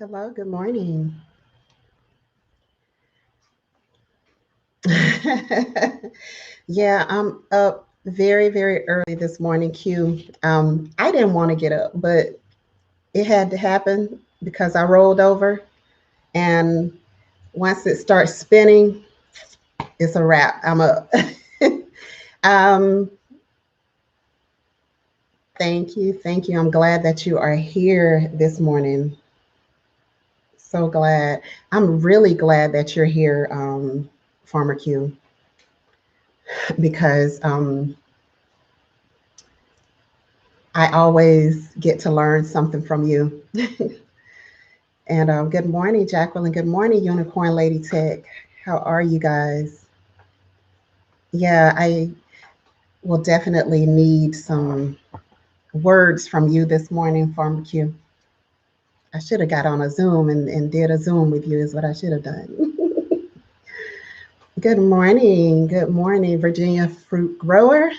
Hello, good morning. Yeah, I'm up very, very early this morning, Q. I didn't want to get up, but it had to happen because I rolled over, and once it starts spinning, it's a wrap. I'm up. um, Thank you, thank you. I'm glad that you are here this morning. So glad. I'm really glad that you're here, Farmer Q, because I always get to learn something from you. And good morning, Jacqueline. Good morning, Unicorn Lady Tech. How are you guys? Yeah, I will definitely need some words from you this morning, Farmer Q. I should have got on a Zoom and did a Zoom with you, is what I should have done. Good morning. Good morning, Virginia Fruit Grower.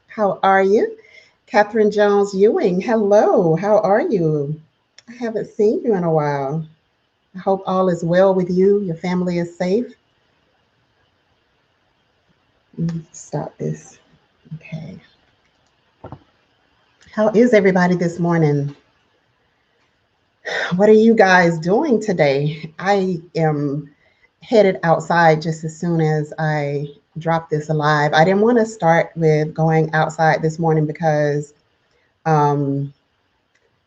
How are you? Catherine Jones Ewing. Hello. How are you? I haven't seen you in a while. I hope all is well with you. Your family is safe. Stop this. Okay. How is everybody this morning? What are you guys doing today? I am headed outside just as soon as I drop this live. I didn't want to start with going outside this morning because um,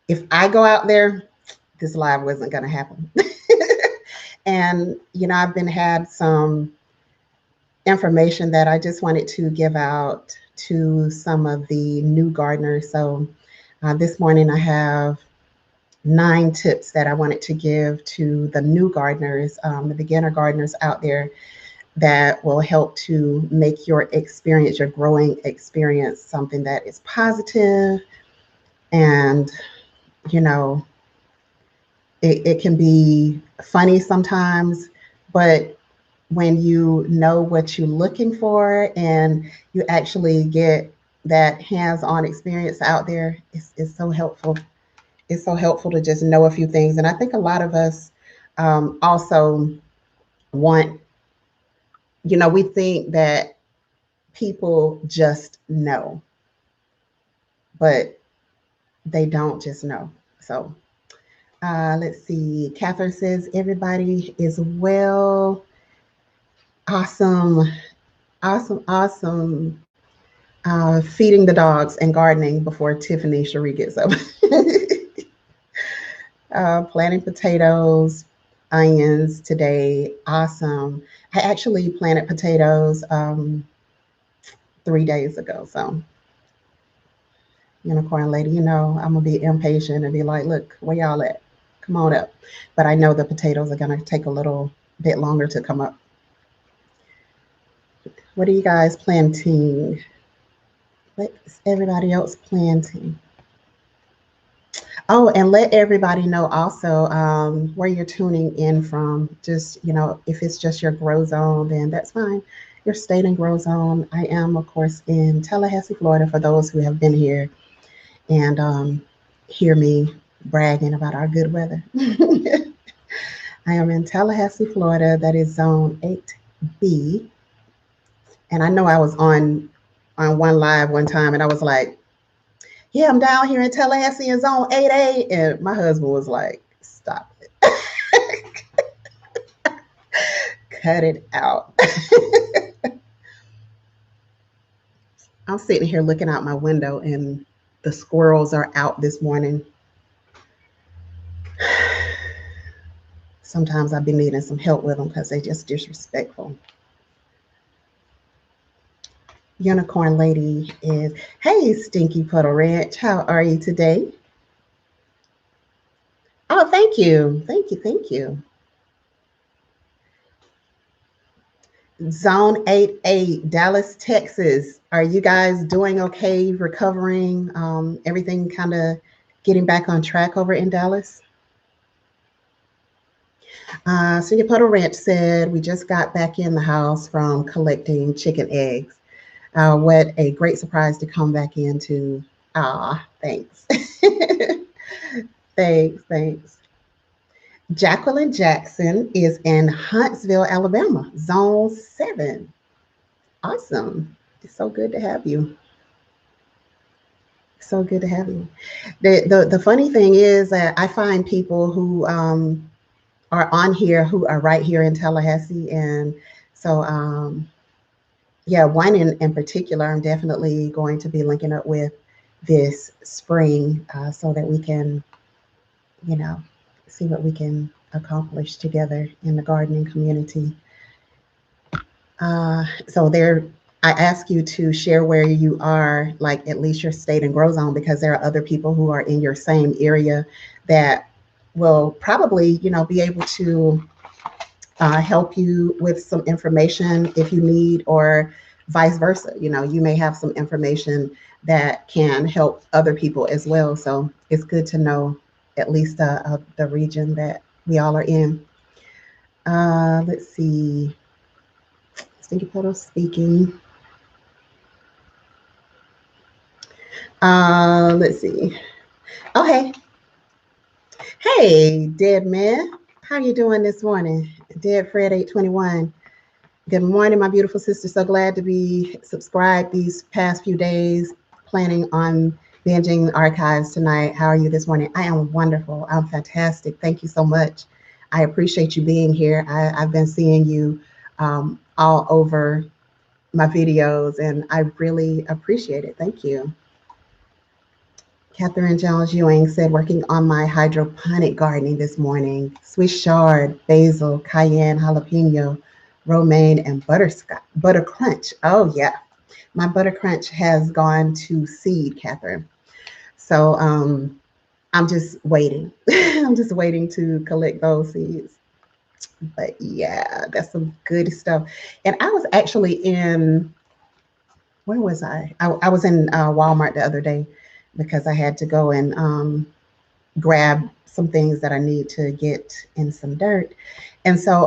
if I go out there, this live wasn't going to happen. And, I've been had some information that I just wanted to give out to some of the new gardeners. So this morning I have 9 tips that I wanted to give to the new gardeners, the beginner gardeners out there that will help to make your experience, your growing experience, something that is positive. And, you know, it can be funny sometimes, but when you know what you're looking for and you actually get that hands-on experience out there, it's so helpful. It's so helpful to just know a few things. And I think a lot of us also want, we think that people just know, but they don't just know. So let's see. Catherine says everybody is well. Awesome, awesome, awesome. Feeding the dogs and gardening before Tiffany Cherie gets up. Planting potatoes, onions today. Awesome. I actually planted potatoes 3 days ago. So, Unicorn Lady, I'm going to be impatient and be like, look, where y'all at? Come on up. But I know the potatoes are going to take a little bit longer to come up. What are you guys planting? What's everybody else planting? Oh, and let everybody know also where you're tuning in from. Just, if it's just your grow zone, then that's fine. Your state and grow zone. I am, of course, in Tallahassee, Florida, for those who have been here and hear me bragging about our good weather. I am in Tallahassee, Florida. That is zone 8B. And I know I was on one live one time and I was like, yeah, I'm down here in Tallahassee in zone 8A. And my husband was like, stop it. Cut it out. I'm sitting here looking out my window and the squirrels are out this morning. Sometimes I've been needing some help with them because they're just disrespectful. Unicorn Lady is, hey, Stinky Puddle Ranch, how are you today? Oh, thank you. Thank you. Thank you. Zone 8A, Dallas, Texas. Are you guys doing okay, recovering? Everything kind of getting back on track over in Dallas? Senior Puddle Ranch said, we just got back in the house from collecting chicken eggs. What a great surprise to come back into. Ah, thanks. Thanks, thanks. Jacqueline Jackson is in Huntsville, Alabama, Zone 7. Awesome. It's so good to have you. So good to have you. The funny thing is that I find people who are on here who are right here in Tallahassee. And so, yeah, one in particular, I'm definitely going to be linking up with this spring so that we can, you know, see what we can accomplish together in the gardening community. So there, I ask you to share where you are, like at least your state and grow zone, because there are other people who are in your same area that will probably, be able to help you with some information if you need, or vice versa. You may have some information that can help other people as well. So it's good to know at least the region that we all are in. Let's see. Stinky Puddle speaking. Let's see. Okay. Hey, Dead Man. How you doing this morning? Dead Fred 821. Good morning, my beautiful sister. So glad to be subscribed these past few days. Planning on binging archives tonight. How are you this morning? I am wonderful. I'm fantastic. Thank you so much. I appreciate you being here. I've been seeing you all over my videos, and I really appreciate it. Thank you. Catherine Jones Ewing said, working on my hydroponic gardening this morning. Swiss chard, basil, cayenne, jalapeno, romaine, and butterscotch, butter crunch. Oh yeah, my butter crunch has gone to seed, Catherine. So I'm just waiting. I'm just waiting to collect those seeds. But yeah, that's some good stuff. And I was actually in, where was I? I was in Walmart the other day because I had to go and grab some things that I need to get in some dirt. And so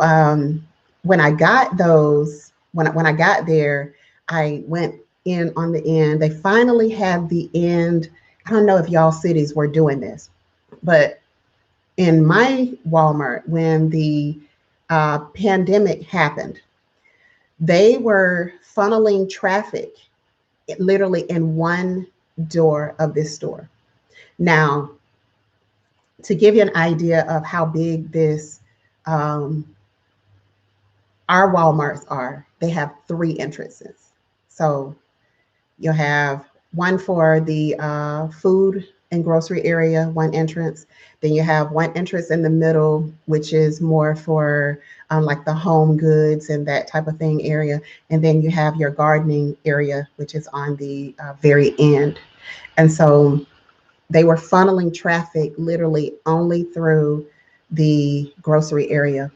when I got those, when I got there, I went in on the end. They finally had the end. I don't know if y'all cities were doing this, but in my Walmart, when the pandemic happened, they were funneling traffic literally in one door of this store. Now, to give you an idea of how big this, um, our Walmarts are, they have three entrances. So you'll have one for the food and grocery area, one entrance. Then you have one entrance in the middle, which is more for like the home goods and that type of thing area. And then you have your gardening area, which is on the very end. And so they were funneling traffic literally only through the grocery area.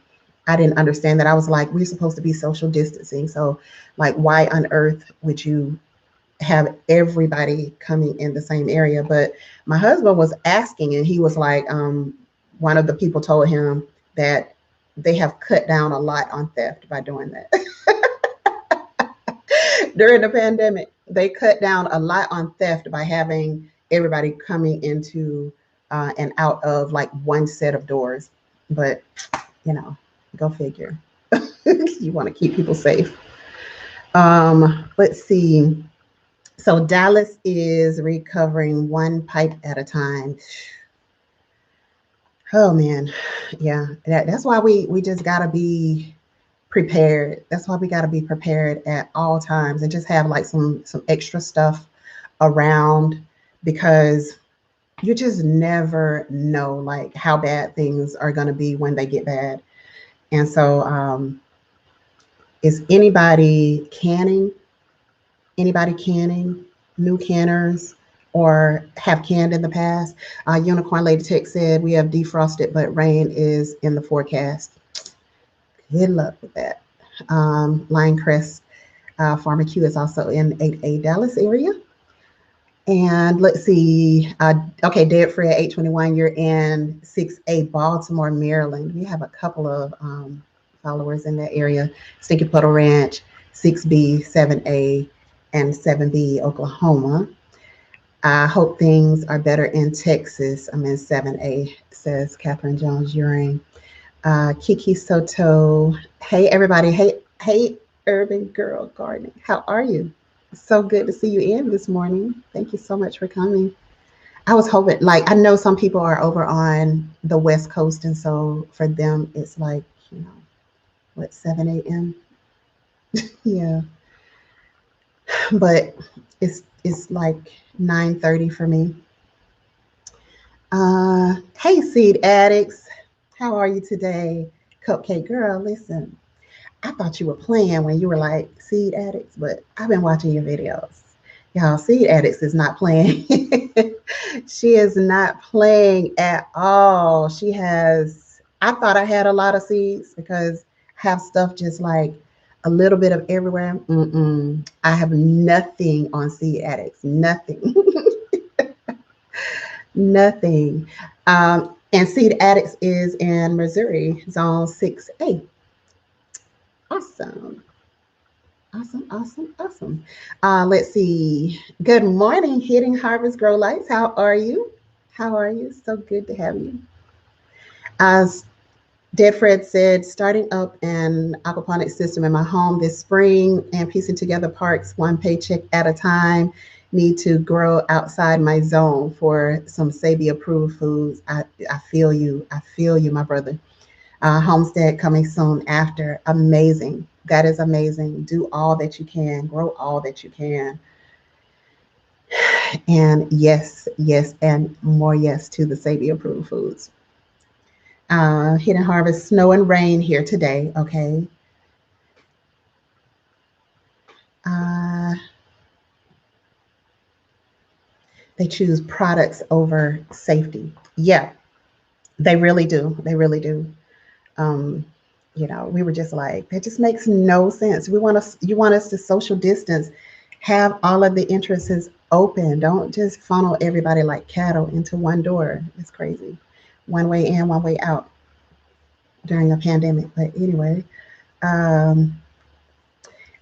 I didn't understand that. I was like, we're supposed to be social distancing. So, like, why on earth would you have everybody coming in the same area? But my husband was asking, and he was like, one of the people told him that they have cut down a lot on theft by doing that. During the pandemic, they cut down a lot on theft by having everybody coming into and out of like one set of doors. But, you know, go figure. You want to keep people safe. Let's see. So Dallas is recovering one pipe at a time. Oh man, yeah. That's why we just gotta be prepared. That's why we gotta be prepared at all times and just have like some extra stuff around, because you just never know like how bad things are gonna be when they get bad. And so is anybody canning? Anybody canning? New canners or have canned in the past? Unicorn Lady Tech said we have defrosted, but rain is in the forecast. Good luck with that. Lion Crest Farmer Q is also in 8A Dallas area. And let's see. Okay, Dead Fred 821, you're in 6A Baltimore, Maryland. We have a couple of followers in that area. Stinky Puddle Ranch, 6B, 7A, and 7B, Oklahoma. I hope things are better in Texas. I'm in 7A, says Catherine Jones Uring. Kiki Soto. Hey, everybody. Hey, Urban Girl Gardening. How are you? So good to see you in this morning. Thank you so much for coming. I was hoping, like, I know some people are over on the West Coast, and so for them, it's like, you know, what, 7 a.m.? Yeah, but it's like 9:30 for me. Hey, seed addicts. How are you today? Cupcake girl, listen. I thought you were playing when you were like seed addicts, but I've been watching your videos. Y'all, seed addicts is not playing. She is not playing at all. She has, I thought I had a lot of seeds because I have stuff just like a little bit of everywhere. Mm-mm. I have nothing on seed addicts. Nothing. Nothing. And seed addicts is in Missouri, zone 6A. Awesome. Awesome, awesome, awesome. Let's see. Good morning, Hitting Harvest Grow Lights. How are you? How are you? So good to have you. As Dead Fred said, starting up an aquaponics system in my home this spring and piecing together parks one paycheck at a time. Need to grow outside my zone for some SABI approved foods. I feel you. I feel you, my brother. Homestead coming soon after. Amazing. That is amazing. Do all that you can, grow all that you can. And yes, yes, and more yes to the SABI approved foods. Hidden Harvest, snow and rain here today. Okay. Uh, they choose products over safety. Yeah, they really do. They really do. Um, we were just like, that just makes no sense. You want us to social distance, have all of the entrances open. Don't just funnel everybody like cattle into one door. It's crazy. One way in, one way out during a pandemic. But anyway, um,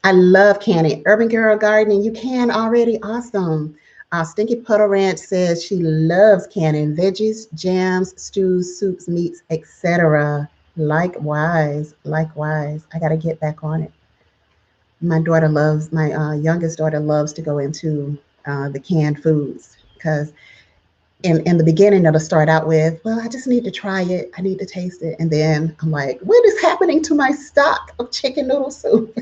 I love canning. Urban Girl Gardening, you can already. Awesome. Stinky Puddle Ranch says she loves canning veggies, jams, stews, soups, meats, etc. Likewise, likewise. I got to get back on it. My youngest daughter loves to go into the canned foods because in the beginning it'll start out with, well, I just need to try it. I need to taste it. And then I'm like, what is happening to my stock of chicken noodle soup?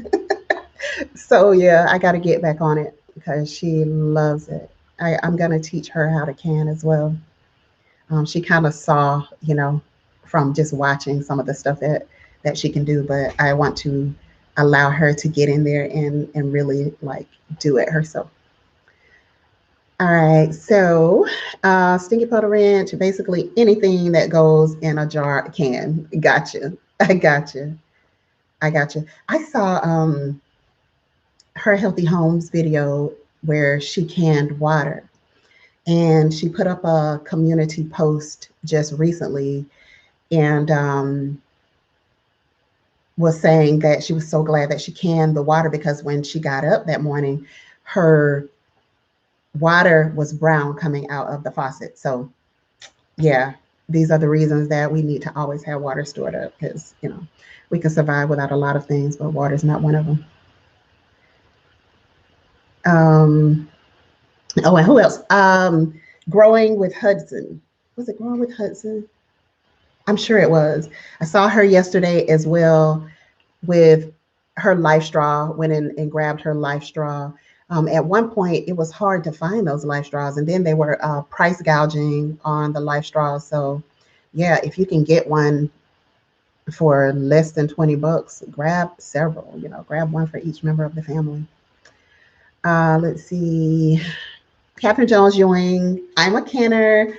So yeah, I got to get back on it because she loves it. I'm gonna teach her how to can as well. She kind of saw, from just watching some of the stuff that she can do, but I want to allow her to get in there and really like do it herself. All right, so Stinky Puddle Ranch, basically anything that goes in a jar can. Gotcha. I gotcha. I gotcha. I saw her Healthy Homes video where she canned water. And she put up a community post just recently and was saying that she was so glad that she canned the water because when she got up that morning, her water was brown coming out of the faucet. So, yeah, these are the reasons that we need to always have water stored up because, we can survive without a lot of things, but water is not one of them. Oh, and who else? Growing with Hudson. Was it Growing with Hudson? I'm sure it was. I saw her yesterday as well with her life straw, went in and grabbed her life straw. At one point, it was hard to find those life straws, and then they were price gouging on the life straws. So, yeah, if you can get one for less than 20 bucks, grab several, grab one for each member of the family. Let's see. Catherine Jones Ewing, I'm a canner.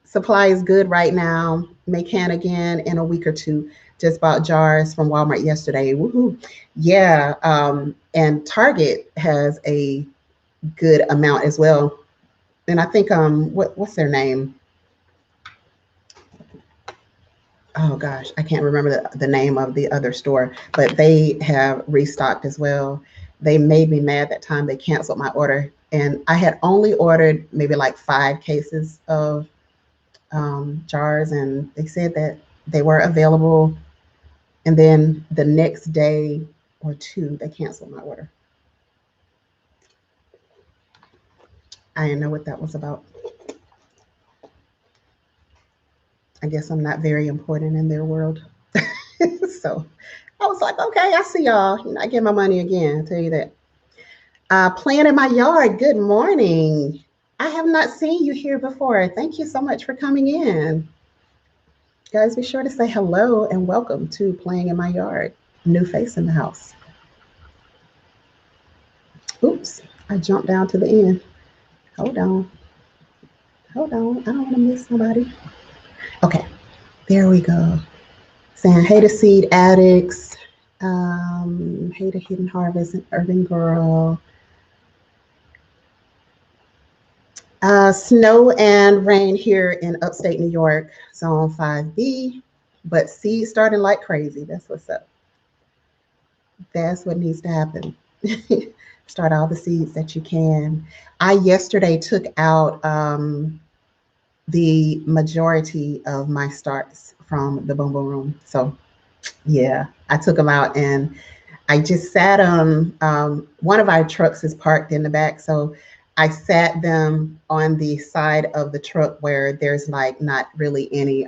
Supply is good right now. May can again in a week or two. Just bought jars from Walmart yesterday. Woohoo. Yeah. And Target has a good amount as well. And I think what's their name? Oh gosh, I can't remember the name of the other store, but they have restocked as well. They made me mad that time they canceled my order. And I had only ordered maybe like 5 cases of jars, and they said that they were available. And then the next day or two, they canceled my order. I didn't know what that was about. I guess I'm not very important in their world. So I was like, okay, I see y'all. You're not getting my money again. I'll tell you that. Playing in my yard. Good morning. I have not seen you here before. Thank you so much for coming in. Guys, be sure to say hello and welcome to Playing in My Yard. New face in the house. Oops, I jumped down to the end. Hold on. Hold on. I don't want to miss nobody. Okay, there we go. Saying hey to Seed Addicts. Hey to Hidden Harvest and Urban Girl. Snow and rain here in upstate New York, zone 5B, but seeds starting like crazy. That's what's up. That's what needs to happen. Start all the seeds that you can. I yesterday took out the majority of my starts from the Boom Boom Room. So yeah, I took them out and I just sat on one of our trucks is parked in the back. So I sat them on the side of the truck where there's like not really any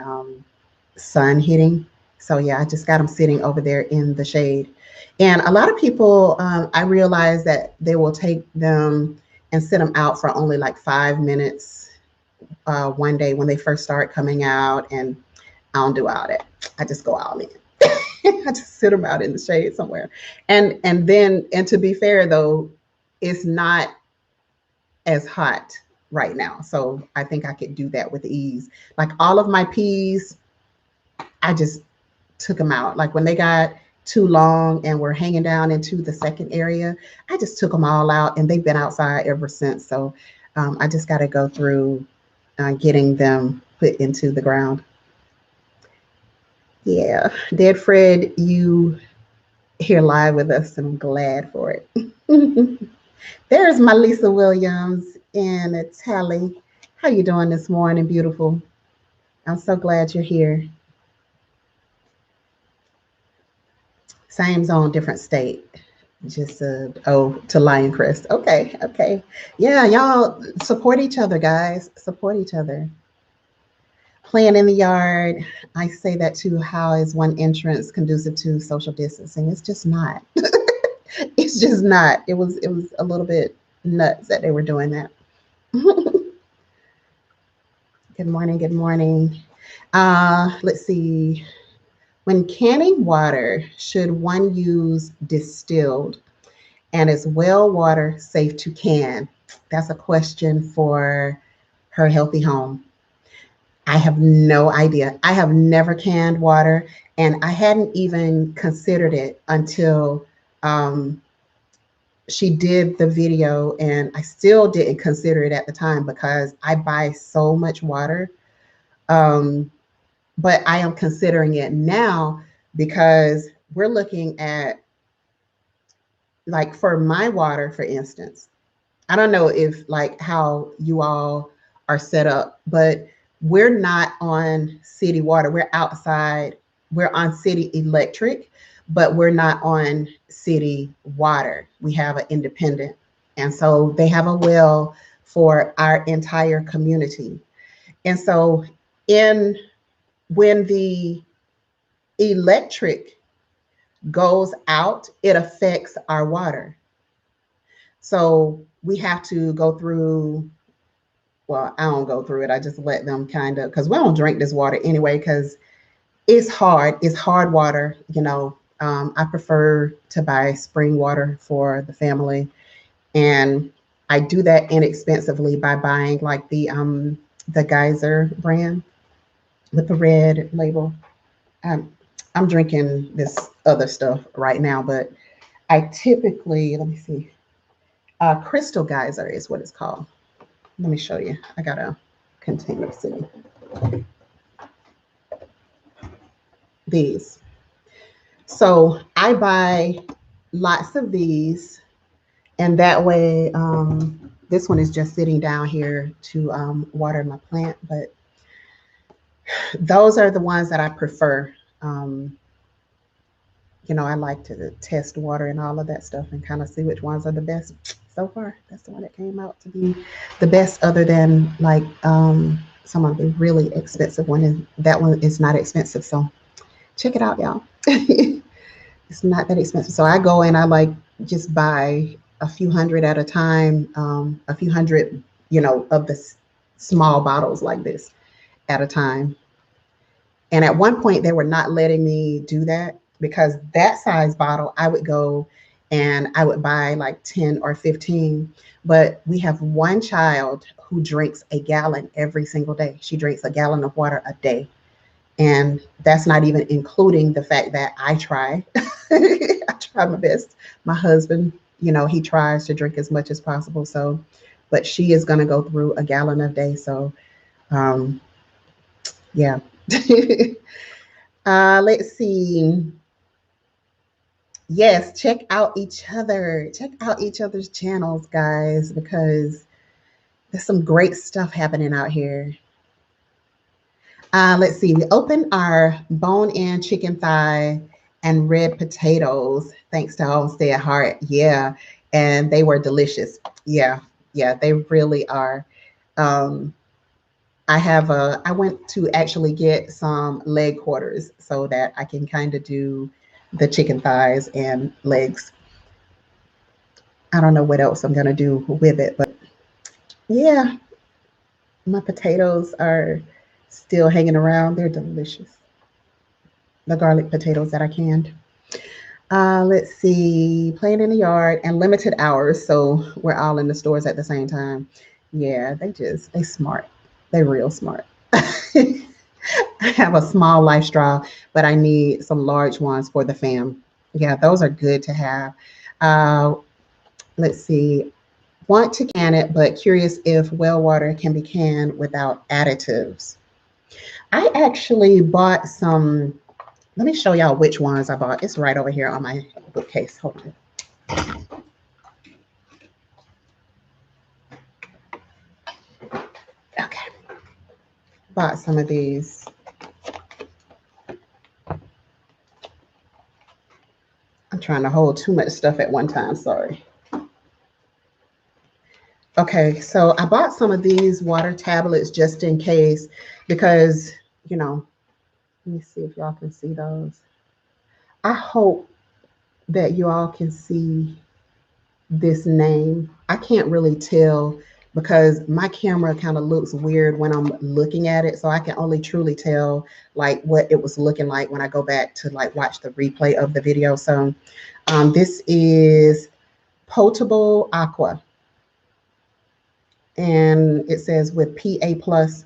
sun hitting. So yeah, I just got them sitting over there in the shade. And a lot of people, I realize that they will take them and sit them out for only like 5 minutes one day when they first start coming out. And I don't do all that. I just go all in. I just sit them out in the shade somewhere. And to be fair though, it's not as hot right now. So I think I could do that with ease. Like all of my peas, I just took them out. Like when they got too long and were hanging down into the second area, I just took them all out and they've been outside ever since. So I just got to go through getting them put into the ground. Yeah, Dead Fred, you here live with us and I'm glad for it. There's my Lisa Williams and Tally. How you doing this morning, beautiful? I'm so glad you're here. Same zone, different state. Just to Lioncrest. Okay, okay. Yeah, y'all support each other, guys. Support each other. Playing in the yard. I say that too. How is one entrance conducive to social distancing? It's just not. It's just not. It was a little bit nuts that they were doing that. Good morning. Good morning. Let's see. When canning water, should one use distilled? And is well water safe to can? That's a question for Her Healthy Home. I have no idea. I have never canned water, and I hadn't even considered it until she did the video, and I still didn't consider it at the time because I buy so much water. Um, but I am considering it now because we're looking at, like, for my water, for instance, I don't know if like how you all are set up, but we're not on city water. We're outside. We're on city electric, but we're not on city water. We have an independent. And so they have a well for our entire community. And so in when the electric goes out, it affects our water. So we have to go through, well, I don't go through it. I just let them kind of, because we don't drink this water anyway, because it's hard. It's hard water, you know. I prefer to buy spring water for the family. And I do that inexpensively by buying like the Geyser brand with the red label. I'm drinking this other stuff right now, but I typically, let me see, Crystal Geyser is what it's called. Let me show you. I got a container sitting. These. So I buy lots of these, and that way, this one is just sitting down here to water my plant. But Those are the ones that I prefer. Um, I like to test water and all of that stuff and kind of see which ones are the best. So far, that's the one that came out to be the best, other than like some of the really expensive one. And that one is not expensive. So check it out, y'all. It's not that expensive. So I go and I like just buy a few hundred at a time, a few hundred, of the small bottles like this at a time. And at one point, they were not letting me do that, because that size bottle, I would go and I would buy like 10 or 15. But we have one child who drinks a gallon every single day. She drinks a gallon of water a day. And that's not even including the fact that I try. I try my best. My husband, he tries to drink as much as possible. So, but she is going to go through a gallon a day. So, um, yeah. Let's see. Yes, check out each other. Check out each other's channels, guys, because there's some great stuff happening out here. Let's see. We opened our bone-in chicken thigh and red potatoes, thanks to Homestead Heart. Yeah, and they were delicious. Yeah, yeah, they really are. Um, I went to actually get some leg quarters so that I can kind of do the chicken thighs and legs. I don't know what else I'm gonna do with it, but yeah, my potatoes are still hanging around. They're delicious. The garlic potatoes that I canned. Let's see, playing in the yard and limited hours, so we're all in the stores at the same time. Yeah, they smart. They real smart. I have a small life straw, but I need some large ones for the fam. Yeah, those are good to have. Uh, let's see. Want to can it, but curious if well water can be canned without additives. I actually bought some. Let me show y'all which ones I bought. It's right over here on my bookcase. Hold on. Okay. Bought some of these. I'm trying to hold too much stuff at one time. Sorry. Okay, so I bought some of these water tablets just in case, because, let me see if y'all can see those. I hope that you all can see this name. I can't really tell because my camera kind of looks weird when I'm looking at it. So I can only truly tell like what it was looking like when I go back to like watch the replay of the video. So this is potable aqua, and it says with PA plus,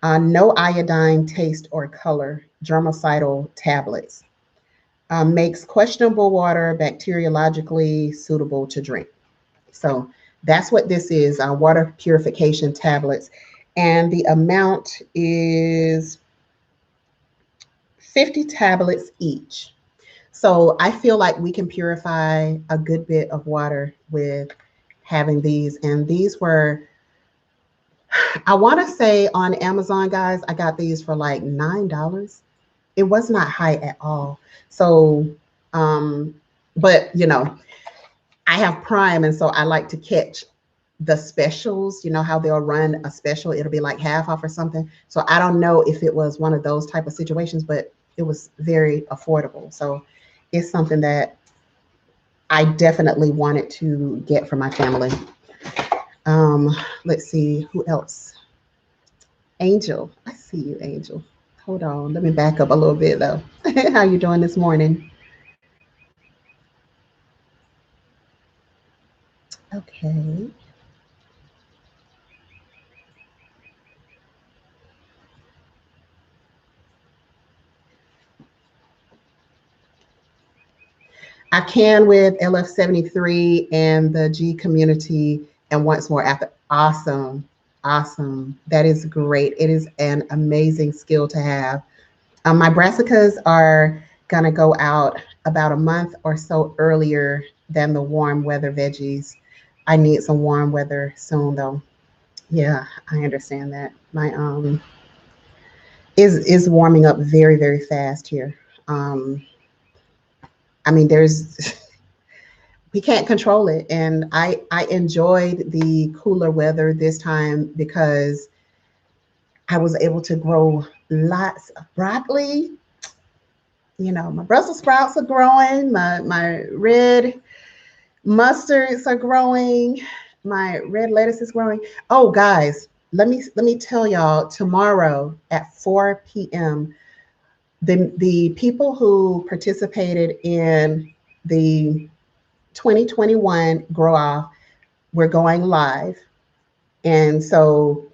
no iodine, taste, or color, germicidal tablets. Makes questionable water bacteriologically suitable to drink. So that's what this is, water purification tablets. And the amount is 50 tablets each. So I feel like we can purify a good bit of water with having these. And these were, I want to say on Amazon, guys, I got these for like $9. It was not high at all. So, um, but I have Prime, and so I like to catch the specials. You know how they'll run a special, it'll be like half off or something. So I don't know if it was one of those type of situations, but it was very affordable. So it's something that I definitely wanted to get for my family. Um, let's see who else. Angel, I see you, Angel. Hold on, let me back up a little bit though. How you doing this morning? Okay. I can with LF73 and the G community and once more after. Awesome. Awesome. That is great. It is an amazing skill to have. My brassicas are going to go out about a month or so earlier than the warm weather veggies. I need some warm weather soon though. Yeah, I understand that. is warming up very, very fast here. Um, I mean, there's we can't control it, and I enjoyed the cooler weather this time because I was able to grow lots of broccoli. You know, my Brussels sprouts are growing, my red mustards are growing, my red lettuce is growing. Oh, guys, let me tell y'all, tomorrow at 4 p.m., the people who participated in the 2021 grow off, we're going live. And so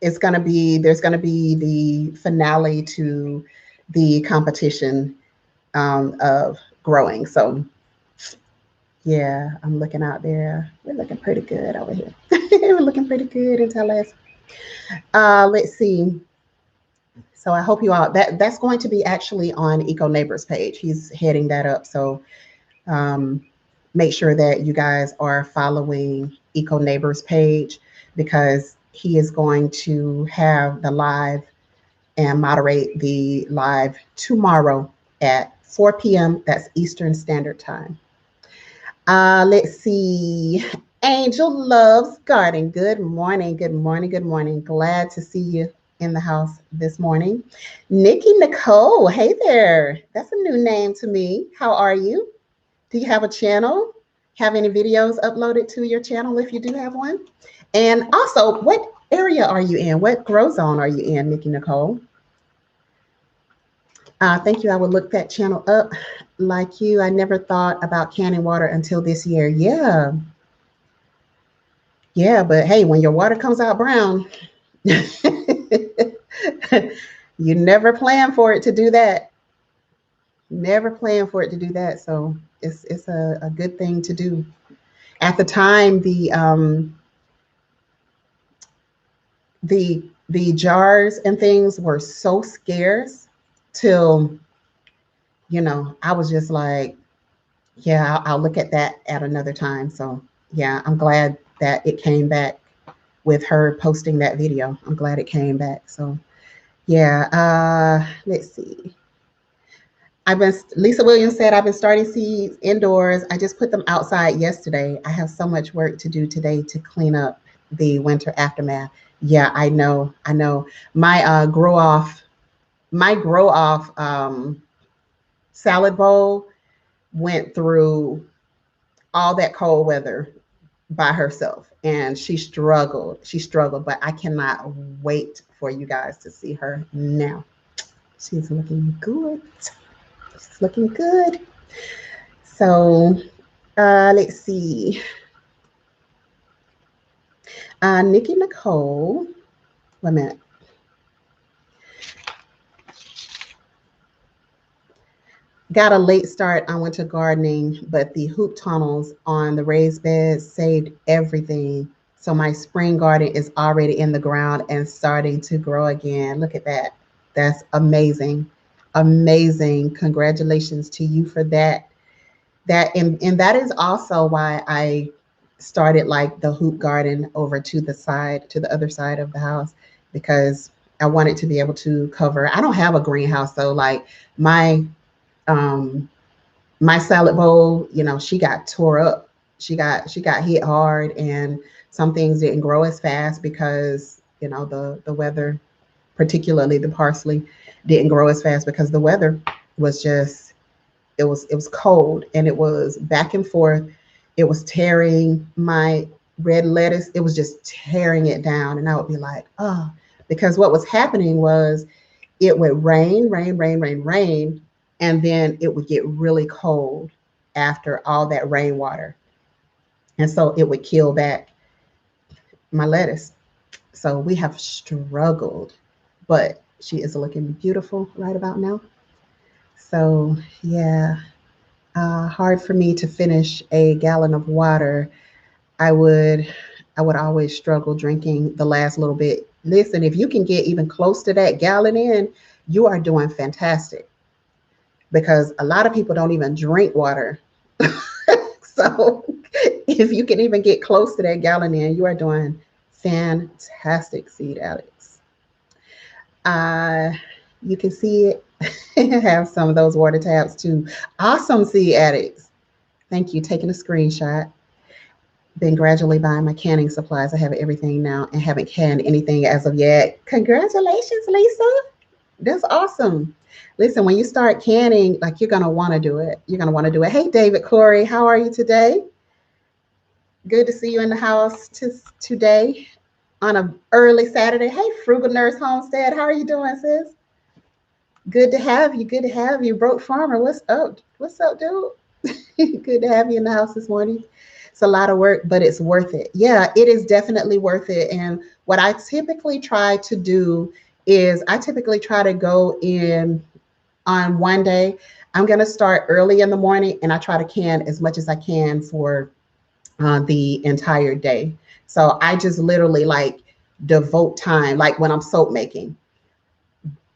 there's gonna be the finale to the competition of growing. So yeah, I'm looking out there. We're looking pretty good over here. We're looking pretty good in Tallahassee. Let's see. So I hope you all, that's going to be actually on Eco Neighbors page. He's heading that up. So um, make sure that you guys are following Eco Neighbors page, because he is going to have the live and moderate the live tomorrow at 4 p.m. That's Eastern Standard Time. Let's see. Angel loves garden. Good morning. Good morning. Good morning. Glad to see you in the house this morning. Nikki Nicole. Hey there. That's a new name to me. How are you? Do you have a channel? Have any videos uploaded to your channel if you do have one? And also, what area are you in? What grow zone are you in, Nikki Nicole? Thank you. I will look that channel up like you. I never thought about canning water until this year. Yeah. Yeah. But hey, when your water comes out brown, you never plan for it to do that. Never plan for it to do that. So it's a good thing to do. At the time, the jars and things were so scarce till, I was just like, yeah, I'll look at that at another time. So yeah, I'm glad that it came back with her posting that video. I'm glad it came back. So yeah, let's see. Lisa Williams said, I've been starting seeds indoors. I just put them outside yesterday. I have so much work to do today to clean up the winter aftermath. Yeah, I know. I know. My grow off salad bowl went through all that cold weather by herself, and she struggled, but I cannot wait for you guys to see her now. She's looking good. She's looking good. So let's see. Nikki Nicole, wait a minute. Got a late start on winter gardening, but the hoop tunnels on the raised beds saved everything. So my spring garden is already in the ground and starting to grow again. Look at that. That's amazing. Amazing. Congratulations to you for that. And that is also why I started like the hoop garden over to the other side of the house, because I wanted to be able to cover. I don't have a greenhouse, so like my um my salad bowl, she got tore up. She got hit hard, and some things didn't grow as fast because, the weather, particularly the parsley, didn't grow as fast because the weather was just, it was cold, and it was back and forth. It was tearing my red lettuce. It was just tearing it down, and I would be like, oh, because what was happening was it would rain, rain, rain, rain, rain, and then it would get really cold after all that rainwater. And so it would kill back my lettuce. So we have struggled, but she is looking beautiful right about now. So yeah, hard for me to finish a gallon of water. I would I would always struggle drinking the last little bit. Listen, if you can get even close to that gallon in, you are doing fantastic, because a lot of people don't even drink water. So if you can even get close to that gallon in, you are doing fantastic, Seed Alex. Uh, you can see it. Have some of those water tabs too. Awesome, Seed Addicts. Thank you. Taking a screenshot. Been gradually buying my canning supplies. I have everything now and haven't canned anything as of yet. Congratulations, Lisa. That's awesome. Listen, when you start canning, like you're gonna want to do it. You're gonna want to do it. Hey, David Corey, how are you today? Good to see you in the house today on a early Saturday. Hey, Frugal Nurse Homestead, how are you doing, sis? Good to have you. Good to have you. Broke Farmer, what's up? What's up, dude? Good to have you in the house this morning. It's a lot of work, but it's worth it. Yeah, it is definitely worth it. And what I typically try to do is I typically try to go in on one day. I'm going to start early in the morning and I try to can as much as I can for the entire day. So I just literally like devote time, like when I'm soap making.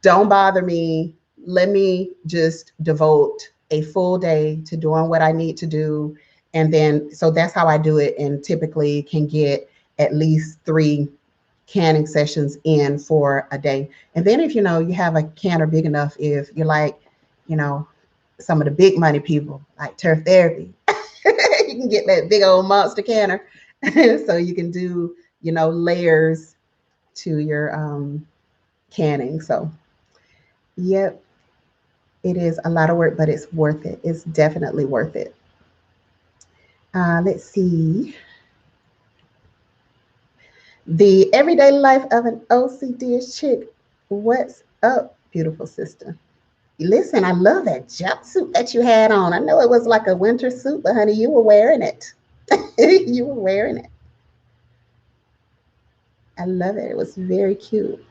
Don't bother me. Let me just devote a full day to doing what I need to do. And then, so that's how I do it. And typically can get at least 3 canning sessions in for a day. And then if you know you have a canner big enough, if you're like, you know, some of the big money people like Turf Therapy, you can get that big old monster canner. So you can do, you know, layers to your canning. So yep, it is a lot of work, but it's worth it. It's definitely worth it. Let's see. The everyday life of an OCD chick. What's up, beautiful sister? Listen, I love that jumpsuit that you had on. I know it was like a winter suit, but honey, you were wearing it. You were wearing it. I love it. It was very cute.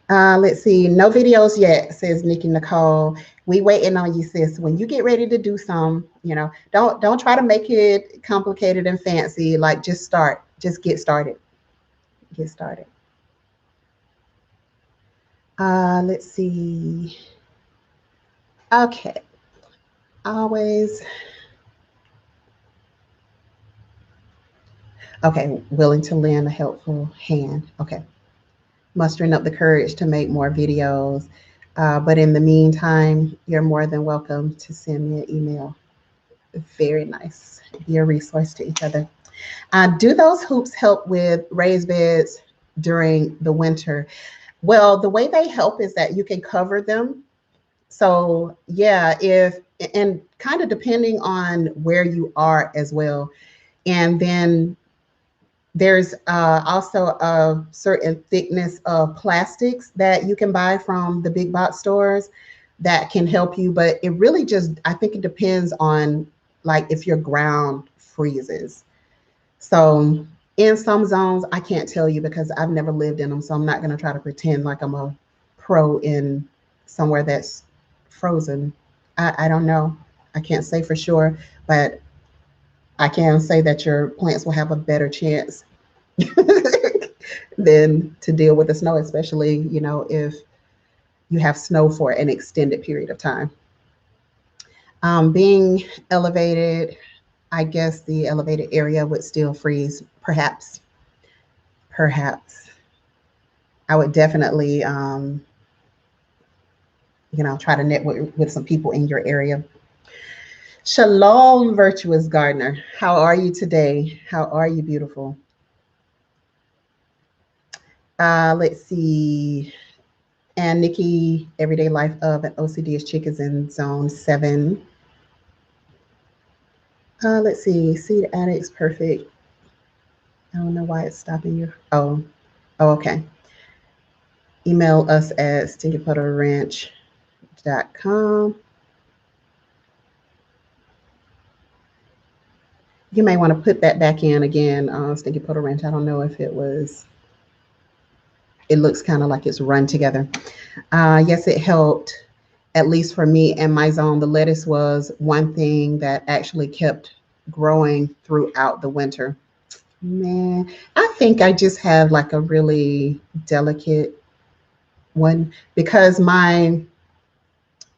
Let's see. No videos yet, says Nikki Nicole. We waiting on you, sis. When you get ready to do some, you know, don't try to make it complicated and fancy. Like just start. Just get started. Get started. Let's see. Okay. Always. Okay. Willing to lend a helpful hand. Okay. Mustering up the courage to make more videos. But in the meantime, you're more than welcome to send me an email. Very nice. Be a resource to each other. Do those hoops help with raised beds during the winter? Well, the way they help is that you can cover them. So, yeah, if and kind of depending on where you are as well. And then there's also a certain thickness of plastics that you can buy from the big box stores that can help you. But it really just, I think it depends on like if your ground freezes. So in some zones, I can't tell you because I've never lived in them. So I'm not going to try to pretend like I'm a pro in somewhere that's frozen. I don't know. I can't say for sure, but I can say that your plants will have a better chance than to deal with the snow, especially, you know, if you have snow for an extended period of time. Being elevated, I guess the elevated area would still freeze, perhaps. Perhaps. I would definitely, you know, try to network with some people in your area. Shalom, virtuous gardener. How are you today? How are you, beautiful? Let's see. And Nikki, everyday life of an OCD chick is in zone 7. Let's see. Seed addicts, perfect. I don't know why it's stopping you. Oh, okay. Email us at stinkypuddleranch.com. You may want to put that back in again, Stinky Puddle Ranch. I don't know if it was, it looks kind of like it's run together. Yes, it helped, at least for me and my zone. The lettuce was one thing that actually kept growing throughout the winter. Man, I think I just have like a really delicate one because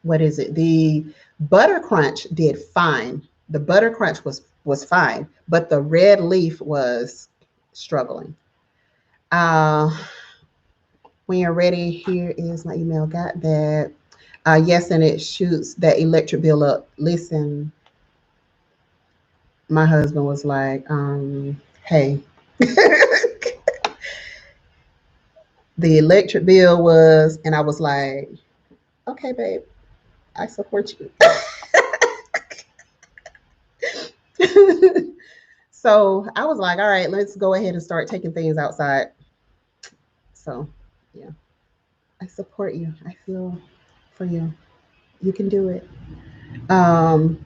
what is it? The butter crunch did fine. The butter crunch was fine, but the red leaf was struggling. Uh, When you're ready, here is my email. Got that. Yes, and it shoots that electric bill up. Listen, my husband was like, hey, the electric bill was, and I was like, okay, babe, I support you. So I was like, all right, let's go ahead and start taking things outside. So, yeah, I support you. I feel for you. You can do it. Um,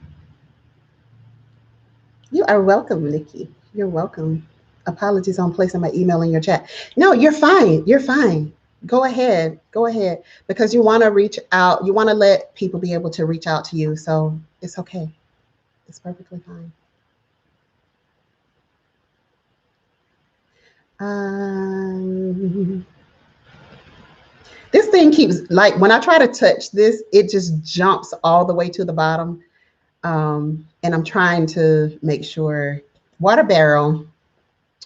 you are welcome, Nikki. You're welcome. Apologies on placing my email in your chat. No, you're fine. You're fine. Go ahead. Go ahead. Because you want to reach out. You want to let people be able to reach out to you. So it's okay. It's perfectly fine. Um, this thing keeps, like, when I try to touch this, it just jumps all the way to the bottom. And I'm trying to make sure. Water barrel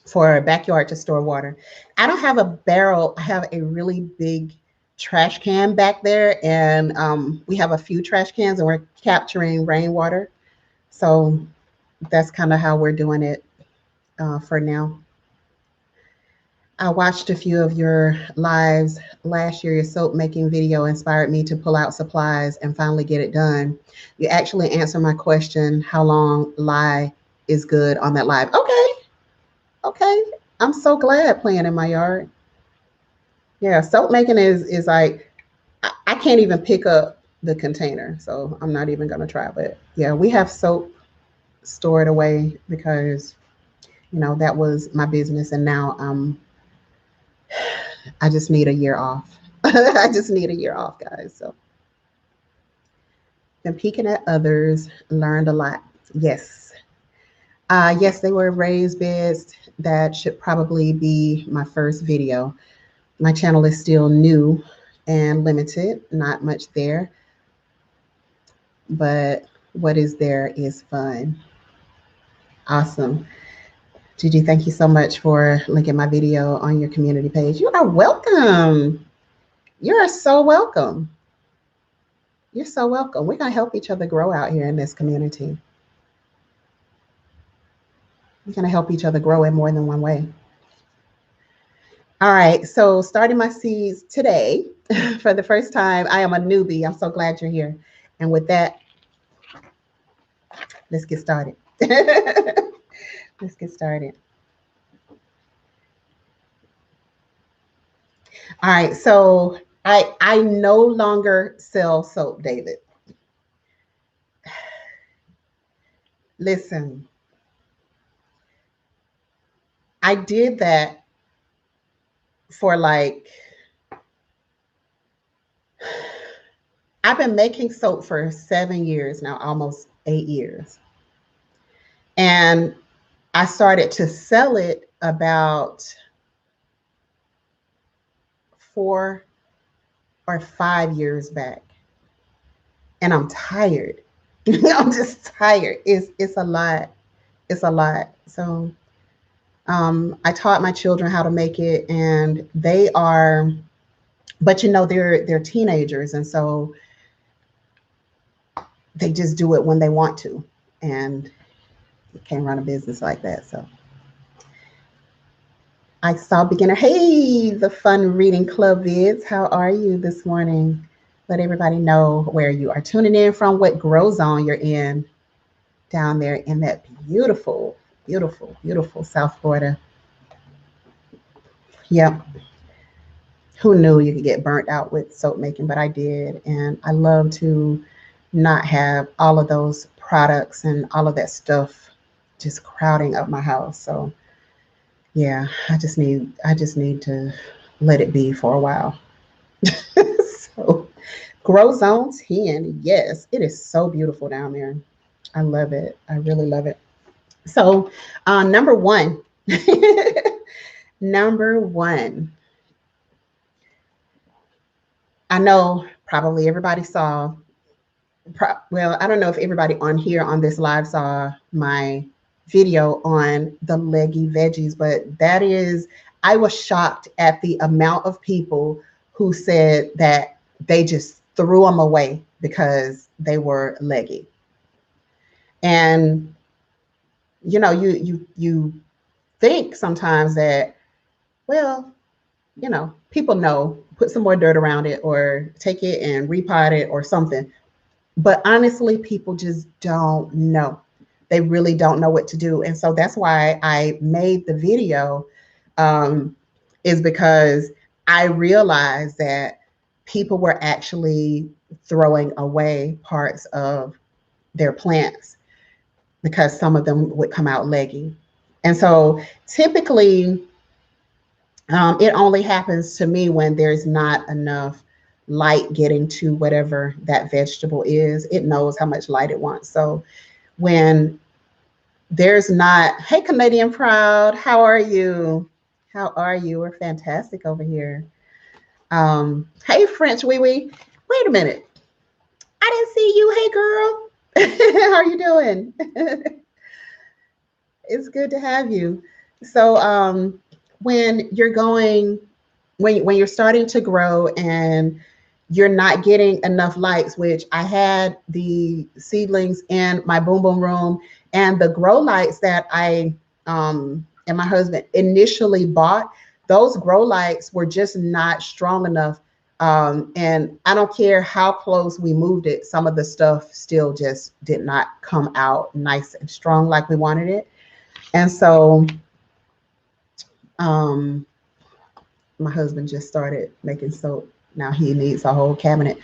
for a backyard to store water. I don't have a barrel. I have a really big trash can back there, and we have a few trash cans, and we're capturing rainwater. So that's kind of how we're doing it for now. I watched a few of your lives last year. Your soap making video inspired me to pull out supplies and finally get it done. You actually answered my question, how long lye is good on that live. Okay, okay. I'm so glad playing in my yard. Yeah, soap making is like I can't even pick up the container, so I'm not even gonna try. But yeah, we have soap stored away because that was my business, and now I just need a year off. I just need a year off, guys. So been peeking at others, learned a lot. Yes. Yes, they were raised beds. That should probably be my first video. My channel is still new and limited, not much there, but what is there is fun. Awesome. Gigi, thank you so much for linking my video on your community page. You are welcome. You're so welcome. You're so welcome. We're going to help each other grow out here in this community. We're going to help each other grow in more than one way. All right, so starting my seeds today for the first time. I am a newbie. I'm so glad you're here. And with that, let's get started. Let's get started. All right, so I no longer sell soap, David. Listen, I did that for I've been making soap for 7 years now, almost 8 years. And I started to sell it about 4 or 5 years back. And I'm tired. I'm just tired. It's a lot. It's a lot. So I taught my children how to make it, and they are, but they're teenagers, and so they just do it when they want to, and you can't run a business like that. So I saw beginner. Hey, the fun reading club vids. How are you this morning? Let everybody know where you are tuning in from, what grow zone you're in down there in that beautiful, beautiful, beautiful South Florida. Yep. Who knew you could get burnt out with soap making, but I did. And I love to not have all of those products and all of that stuff just crowding up my house. So yeah, I just need to let it be for a while. So grow zone 10. Yes, it is so beautiful down there. I love it. I really love it. So number one, number one, I know probably everybody saw, well, I don't know if everybody on here on this live saw my video on the leggy veggies, but I was shocked at the amount of people who said that they just threw them away because they were leggy. And you think sometimes that, well, people know, put some more dirt around it or take it and repot it or something. But honestly, people just don't know. They really don't know what to do. And so that's why I made the video, is because I realized that people were actually throwing away parts of their plants because some of them would come out leggy. And so typically, it only happens to me when there's not enough light getting to whatever that vegetable is. It knows how much light it wants. So when there's not, hey, Canadian Proud, how are you? How are you? We're fantastic over here. Hey, French Wee Wee. Wait a minute. I didn't see you. Hey, girl. How are you doing? It's good to have you. So when you're going, when you're starting to grow and you're not getting enough lights, which I had the seedlings in my boom boom room, and the grow lights that I and my husband initially bought, those grow lights were just not strong enough. And I don't care how close we moved it, some of the stuff still just did not come out nice and strong like we wanted it. And so my husband just started making soap. Now he needs a whole cabinet.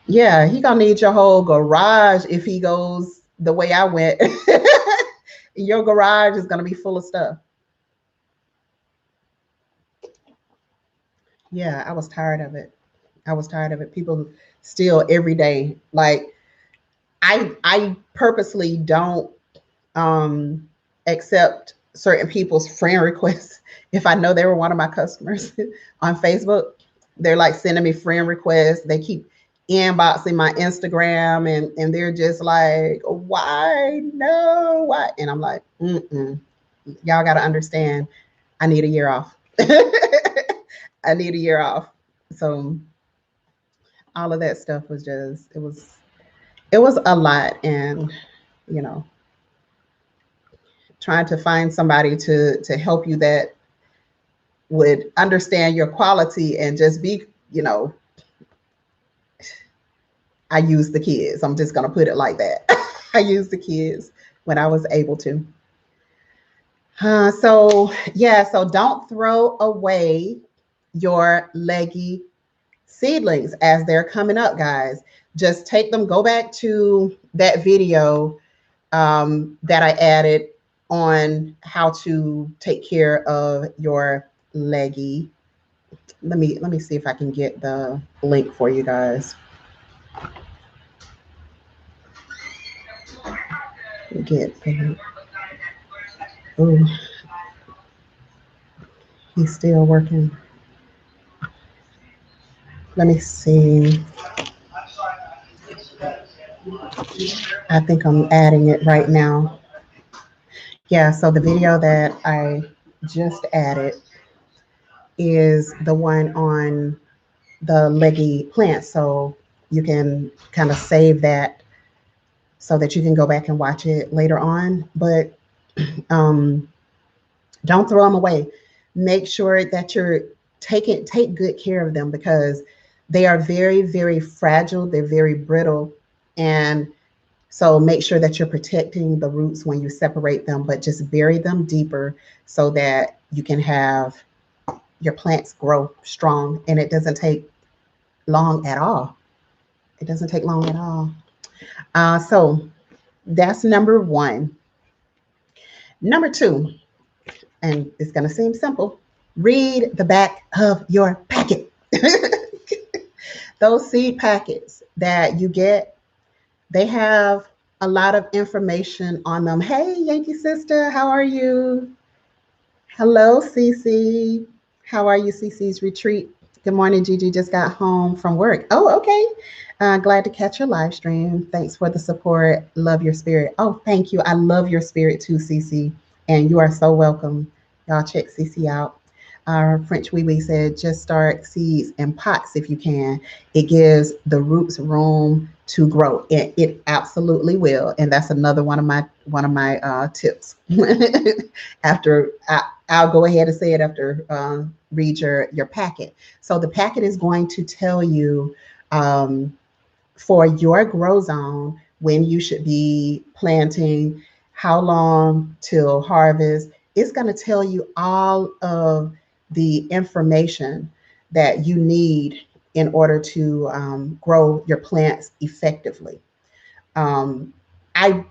Yeah, he gonna need your whole garage if he goes the way I went. Your garage is gonna be full of stuff. Yeah, I was tired of it. I was tired of it. People steal every day. Like I purposely don't accept certain people's friend requests. If I know they were one of my customers on Facebook, they're like sending me friend requests. They keep inboxing my Instagram, and they're just like, why? No, why? And I'm like, y'all got to understand, I need a year off. I need a year off. So all of that stuff was just, it was a lot. And, you know, trying to find somebody to help you that would understand your quality and just be, I use the kids. I'm just going to put it like that. I use the kids when I was able to. So don't throw away your leggy seedlings as they're coming up, guys. Just take them, go back to that video that I added on how to take care of your leggy. Let me see if I can get the link for you guys. Get the link. Oh, he's still working. Let me see. I think I'm adding it right now. Yeah, so the video that I just added is the one on the leggy plant. So you can kind of save that so that you can go back and watch it later on. But don't throw them away. Make sure that you're take good care of them because they are very, very fragile. They're very brittle. And so make sure that you're protecting the roots when you separate them, but just bury them deeper so that you can have your plants grow strong. And it doesn't take long at all. It doesn't take long at all. So that's number one. Number two, and it's going to seem simple, read the back of your packet. Those seed packets that you get, they have a lot of information on them. Hey, Yankee sister, how are you? Hello, Cece. How are you, Cece's retreat? Good morning, Gigi. Just got home from work. Oh, okay. Glad to catch your live stream. Thanks for the support. Love your spirit. Oh, thank you. I love your spirit too, Cece. And you are so welcome. Y'all check Cece out. Our French wee wee said, just start seeds in pots if you can. It gives the roots room to grow. It absolutely will, and that's another one of my tips. After I'll go ahead and say it after read your packet. So the packet is going to tell you um, for your grow zone when you should be planting, how long till harvest. It's going to tell you all of the information that you need in order to grow your plants effectively. Um, I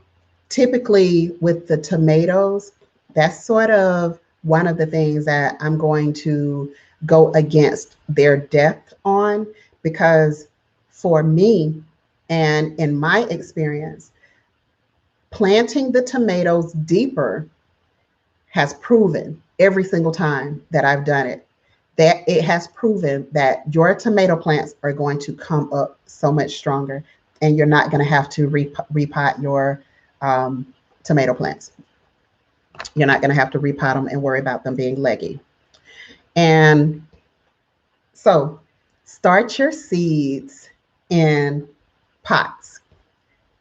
typically, with the tomatoes, that's sort of one of the things that I'm going to go against their depth on, because for me, and in my experience, planting the tomatoes deeper has proven every single time that I've done it, that it has proven that your tomato plants are going to come up so much stronger, and you're not going to have to repot your um, tomato plants. You're not going to have to repot them and worry about them being leggy. And so start your seeds in pots.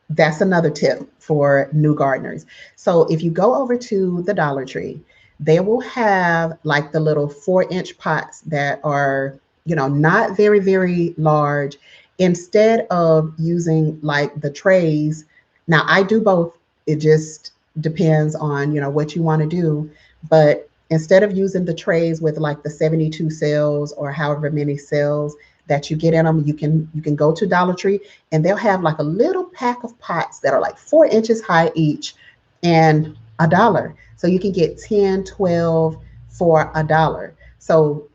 That's another tip for new gardeners. So if you go over to the Dollar Tree, they will have like the little 4-inch pots that are, not very, very large. Instead of using like the trays, now I do both. It just depends on, what you want to do. But instead of using the trays with like the 72 cells or however many cells that you get in them, you can go to Dollar Tree and they'll have like a little pack of pots that are like 4 inches high each and $1. So you can get 10, 12 for $1. So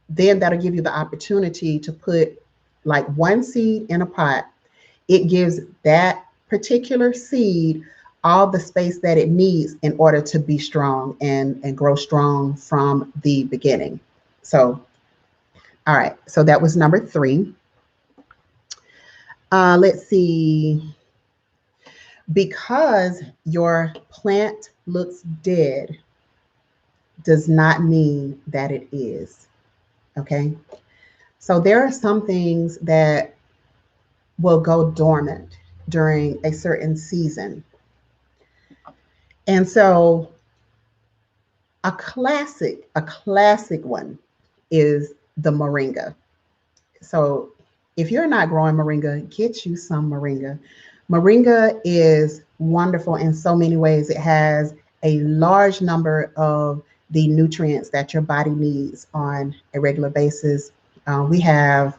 then that'll give you the opportunity to put like one seed in a pot. It gives that particular seed all the space that it needs in order to be strong and grow strong from the beginning. So, all right. So that was number 3. Let's see. Because your plant looks dead does not mean that it is. Okay. So there are some things that will go dormant during a certain season. And so a classic one is the moringa. So if you're not growing moringa, get you some moringa. Moringa is wonderful in so many ways. It has a large number of the nutrients that your body needs on a regular basis. We have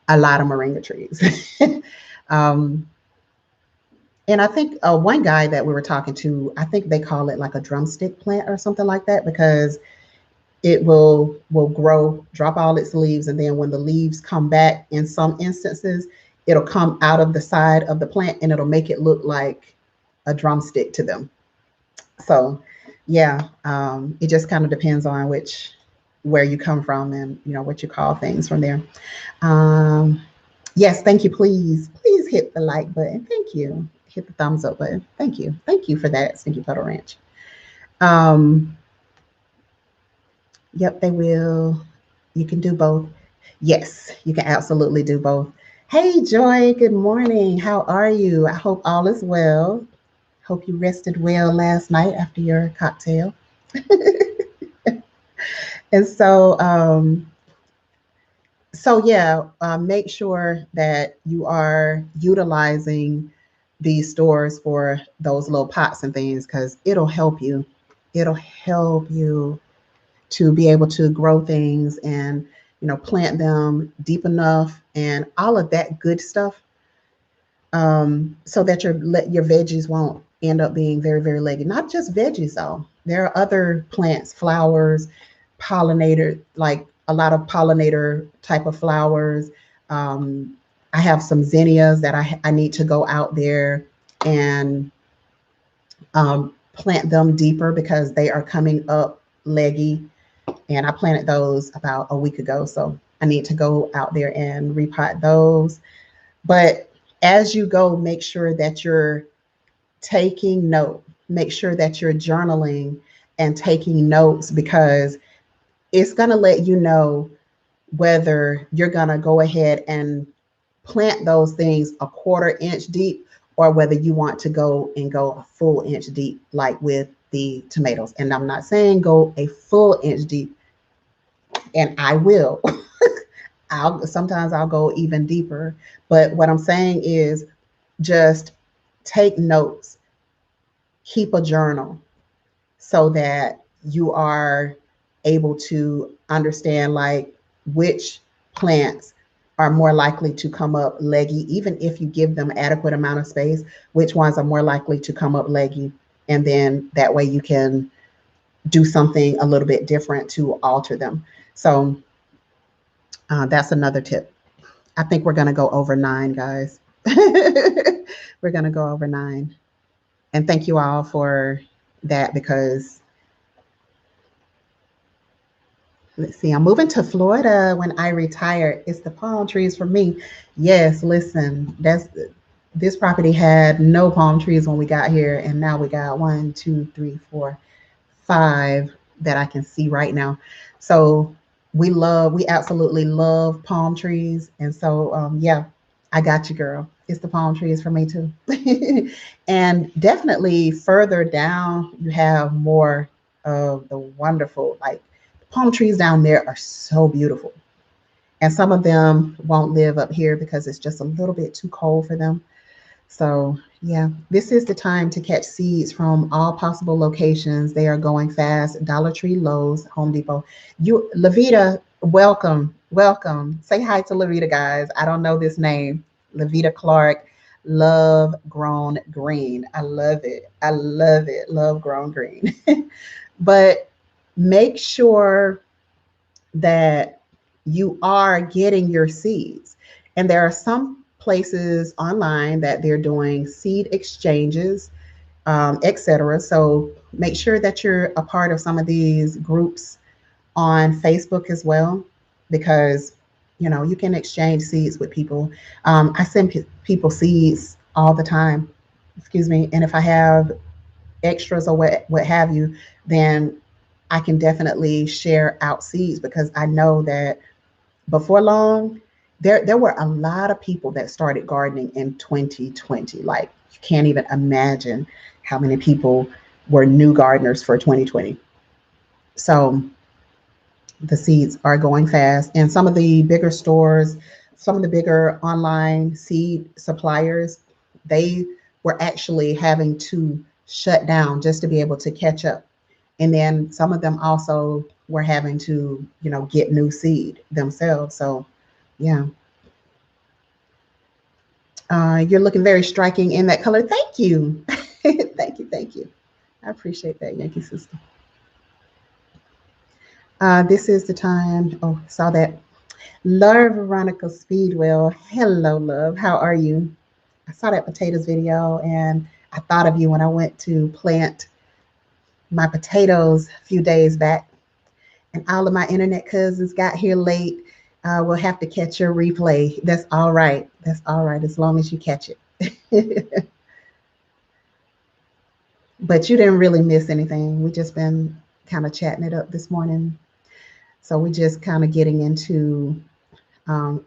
a lot of moringa trees. um, and I think one guy that we were talking to, I think they call it like a drumstick plant or something like that, because it will grow, drop all its leaves, and then when the leaves come back, in some instances, it'll come out of the side of the plant and it'll make it look like a drumstick to them. So yeah, it just kind of depends on where you come from and what you call things from there. Um, yes, thank you. Please hit the like button. Thank you. Hit the thumbs up button. Thank you for that, Stinky Puddle Ranch. Um, Yep, they will. You can do both. Yes, you can absolutely do both. Hey, Joy, good morning. How are you? I hope all is well. Hope you rested well last night after your cocktail. And so yeah, make sure that you are utilizing these stores for those little pots and things, because it'll help you. It'll help you to be able to grow things and plant them deep enough and all of that good stuff, so that your veggies won't end up being very, very leggy. Not just veggies though, there are other plants, flowers, pollinator, like a lot of pollinator type of flowers. um, I have some zinnias that I need to go out there and plant them deeper because they are coming up leggy, and I planted those about a week ago. So I need to go out there and repot those. But as you go, make sure that you're taking note. Make sure that you're journaling and taking notes, because it's going to let you know whether you're going to go ahead and plant those things a quarter inch deep, or whether you want to go a full inch deep, like with the tomatoes. And I'm not saying go a full inch deep, and I will. I'll go even deeper. But what I'm saying is just take notes, keep a journal, so that you are able to understand like which plants are more likely to come up leggy, even if you give them adequate amount of space, which ones are more likely to come up leggy. And then that way you can do something a little bit different to alter them. So that's another tip. I think we're going to go over 9, guys. We're going to go over 9. And thank you all for that, because let's see, I'm moving to Florida when I retire. It's the palm trees for me. Yes, listen, this property had no palm trees when we got here, and now we got 1, 2, 3, 4, 5 that I can see right now. So we absolutely love palm trees. And so, yeah, I got you, girl. It's the palm trees for me too. And definitely further down, you have more of the wonderful, like palm trees down there are so beautiful. And some of them won't live up here because it's just a little bit too cold for them. So, yeah, this is the time to catch seeds from all possible locations. They are going fast. Dollar Tree, Lowe's, Home Depot. You, Lavita, welcome, welcome. Say hi to Lavita, guys. I don't know this name. Lavita Clark, love grown green. I love it. I love it. Love grown green. But make sure that you are getting your seeds. And there are some places online that they're doing seed exchanges, etc. So make sure that you're a part of some of these groups on Facebook as well, because you can exchange seeds with people. I send people seeds all the time. Excuse me. And if I have extras or what have you, then I can definitely share out seeds, because I know that before long, there were a lot of people that started gardening in 2020. Like, you can't even imagine how many people were new gardeners for 2020. So the seeds are going fast, and some of the bigger stores, some of the bigger online seed suppliers, they were actually having to shut down just to be able to catch up. And then some of them also were having to get new seed themselves. So yeah, you're looking very striking in that color. Thank you. Thank you, thank you. I appreciate that, Yankee sister. This is the time. Oh, saw that. Love, Veronica Speedwell. Hello, love. How are you? I saw that potatoes video, and I thought of you when I went to plant my potatoes a few days back. And all of my internet cousins got here late. We'll have to catch your replay. That's all right. That's all right, as long as you catch it. But you didn't really miss anything. We just been kind of chatting it up this morning. So we just kind of getting into,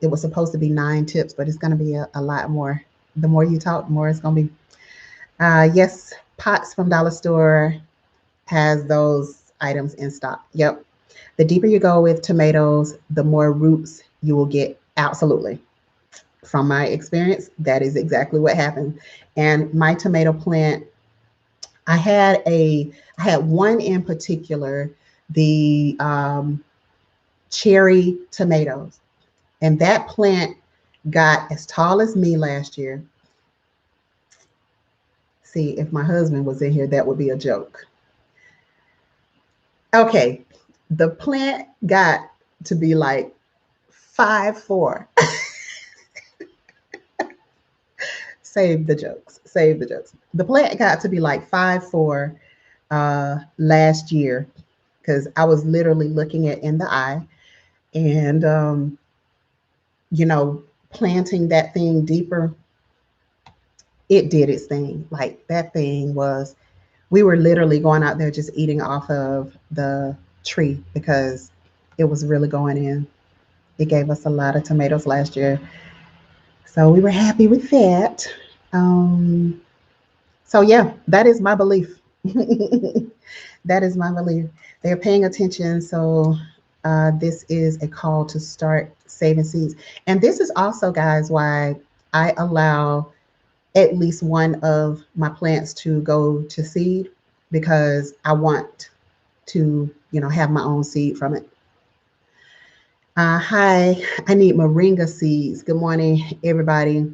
it was supposed to be 9 tips, but it's going to be a lot more. The more you talk, the more it's going to be. Yes, Pots from Dollar Store has those items in stock. Yep. The deeper you go with tomatoes, the more roots you will get. Absolutely. From my experience, that is exactly what happened. And my tomato plant, I had one in particular, the cherry tomatoes. And that plant got as tall as me last year. See, if my husband was in here, that would be a joke. Okay, the plant got to be like 5'4". Save the jokes. Save the jokes. The plant got to be like 5'4" last year, because I was literally looking it in the eye, and planting that thing deeper, it did its thing. Like, that thing was, we were literally going out there just eating off of the tree, because It was really going in. It gave us a lot of tomatoes last year. So we were happy with that. Um, so yeah, that is my belief. That is my belief. They're paying attention. So this is a call to start saving seeds. And this is also, guys, why I allow at least one of my plants to go to seed, because I want to, have my own seed from it. Hi, I need moringa seeds. Good morning, everybody.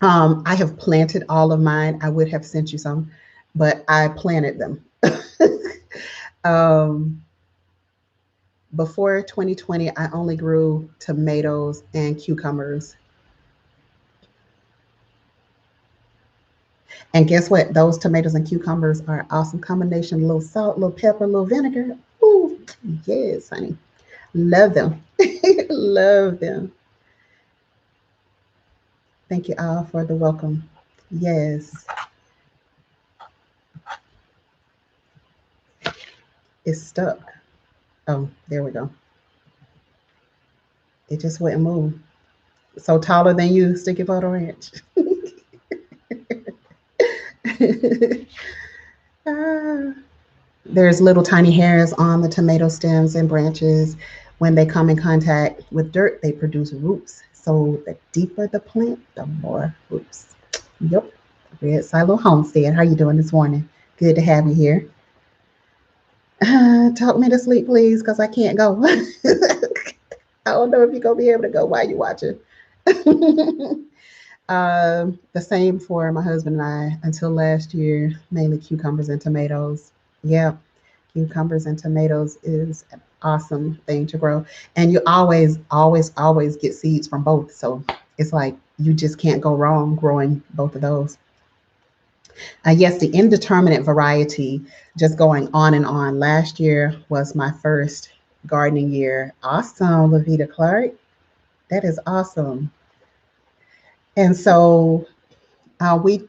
I have planted all of mine. I would have sent you some, but I planted them. um, Before 2020, I only grew tomatoes and cucumbers. And guess what? Those tomatoes and cucumbers are an awesome combination. A little salt, a little pepper, a little vinegar. Ooh, yes, honey. Love them. Love them. Thank you all for the welcome. Yes, it's stuck. Oh, there we go. It just wouldn't move. So taller than you, sticky photo ranch. Ah. There's little tiny hairs on the tomato stems and branches. When they come in contact with dirt, they produce roots. So the deeper the plant, the more roots. Yep. Red Silo Homestead. How you doing this morning? Good to have you here. Talk me to sleep, please, because I can't go. I don't know if you're gonna be able to go while you're watching. The same for my husband and I until last year, mainly cucumbers and tomatoes. Yeah, cucumbers and tomatoes is an awesome thing to grow. And you always, always, always get seeds from both. So it's like you just can't go wrong growing both of those. Yes, the indeterminate variety, just going on and on. Last year was my first gardening year. Awesome, Lavita Clark. That is awesome. And so we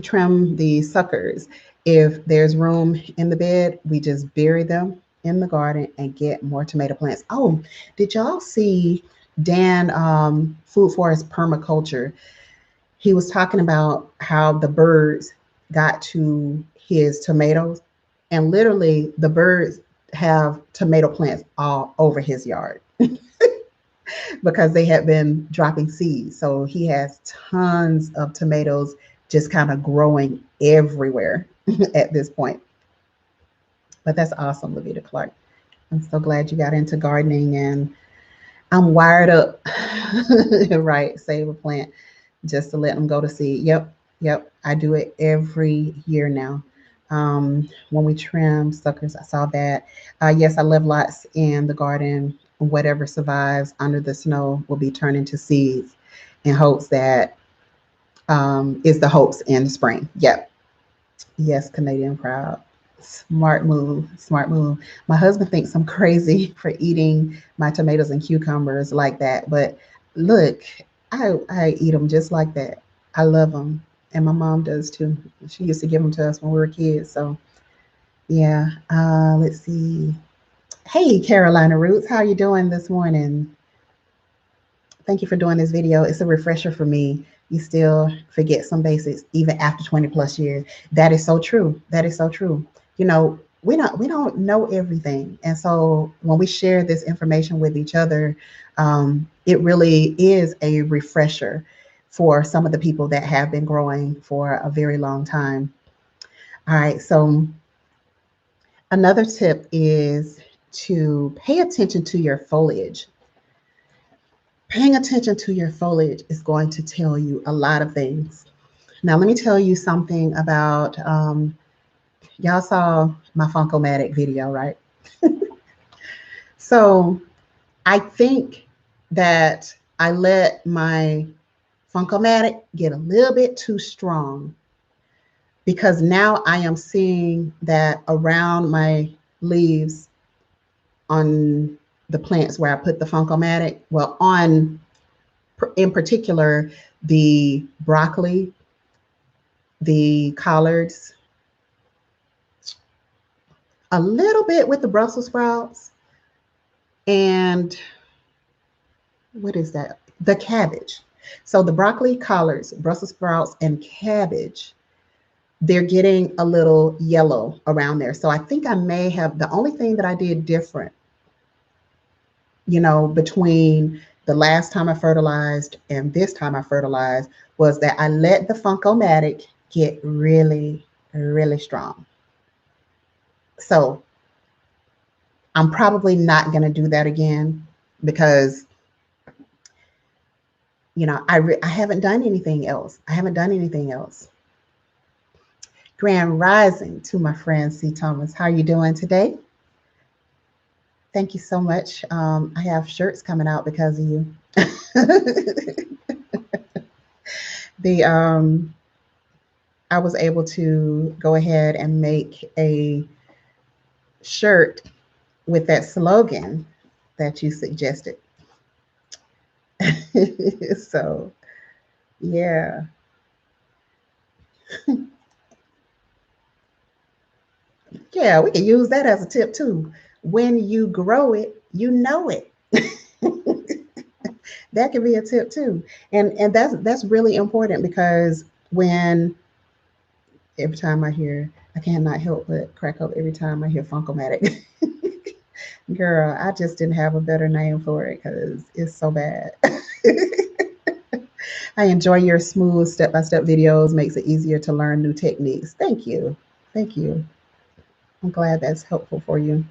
trim the suckers. If there's room in the bed, we just bury them in the garden and get more tomato plants. Oh, did y'all see Dan, Food Forest Permaculture? He was talking about how the birds got to his tomatoes, and literally the birds have tomato plants all over his yard because they had been dropping seeds. So he has tons of tomatoes just kind of growing everywhere at this point. But that's awesome, Lavita Clark. I'm so glad you got into gardening, and I'm wired up. Right, save a plant just to let them go to seed. Yep, yep. I do it every year now. When we trim suckers, I saw that. Yes, I love lots in the garden. Whatever survives under the snow will be turned into seeds in hopes that is the hopes in the spring. Yep. Yes, Canadian proud. Smart move. Smart move. My husband thinks I'm crazy for eating my tomatoes and cucumbers like that. But look, I eat them just like that. I love them. And my mom does too. She used to give them to us when we were kids. So yeah. Let's see. Hey, Carolina Roots, how are you doing this morning? Thank you for doing this video. It's a refresher for me. You still forget some basics even after 20 plus years. That is so true. That is so true. We don't know everything. And so when we share this information with each other, it really is a refresher for some of the people that have been growing for a very long time. All right, so another tip is to pay attention to your foliage. Paying attention to your foliage is going to tell you a lot of things. Now, let me tell you something about, y'all saw my Funko-Matic video, right? So I think that I let my Funko-Matic get a little bit too strong, because now I am seeing that around my leaves on the plants where I put the Funko-Matic, well, on in particular, the broccoli, the collards, a little bit with the Brussels sprouts, And what is that? The cabbage. So the broccoli, collards, Brussels sprouts, and cabbage, they're getting a little yellow around there. So I think I may have, the only thing that I did different, between the last time I fertilized and this time I fertilized was that I let the Funkomatic get really, really strong. So I'm probably not going to do that again because, I haven't done anything else. I haven't done anything else. Grand Rising to my friend C. Thomas. How are you doing today? Thank you so much. I have shirts coming out because of you. the I was able to go ahead and make a shirt with that slogan that you suggested. So, yeah. Yeah, we can use that as a tip too. When you grow it, you know it. That can be a tip too. And that's really important because when every time I hear, I cannot help but crack up every time I hear Funkomatic. Girl, I just didn't have a better name for it because it's so bad. I enjoy your smooth step-by-step videos, makes it easier to learn new techniques. Thank you. Thank you. I'm glad that's helpful for you.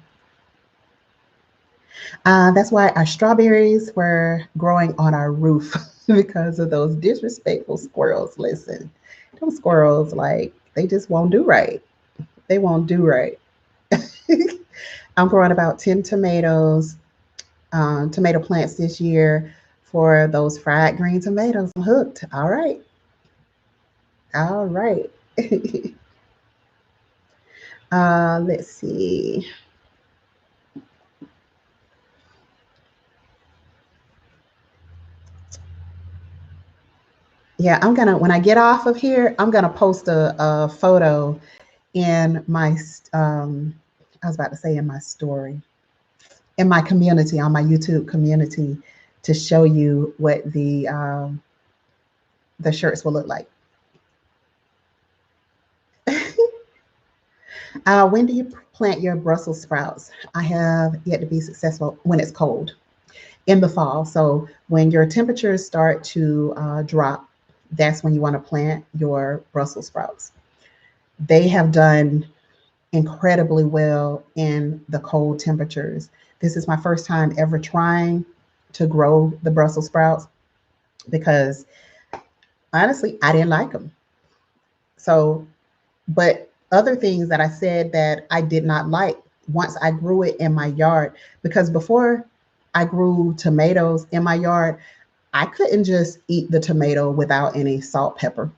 That's why our strawberries were growing on our roof because of those disrespectful squirrels. Listen, those squirrels, like, they just won't do right. They won't do right. I'm growing about 10 tomatoes, tomato plants this year for those fried green tomatoes. I'm hooked. All right. All right. Let's see. Yeah, when I get off of here, I'm gonna post a photo in my, I was about to say in my story, in my community, on my YouTube community, to show you what the shirts will look like. When do you plant your Brussels sprouts? I have yet to be successful when it's cold in the fall. So when your temperatures start to drop, that's when you want to plant your Brussels sprouts. They have done incredibly well in the cold temperatures. This is my first time ever trying to grow the Brussels sprouts because honestly, I didn't like them. So, but other things that I said that I did not like once I grew it in my yard, because before I grew tomatoes in my yard, I couldn't just eat the tomato without any salt, pepper.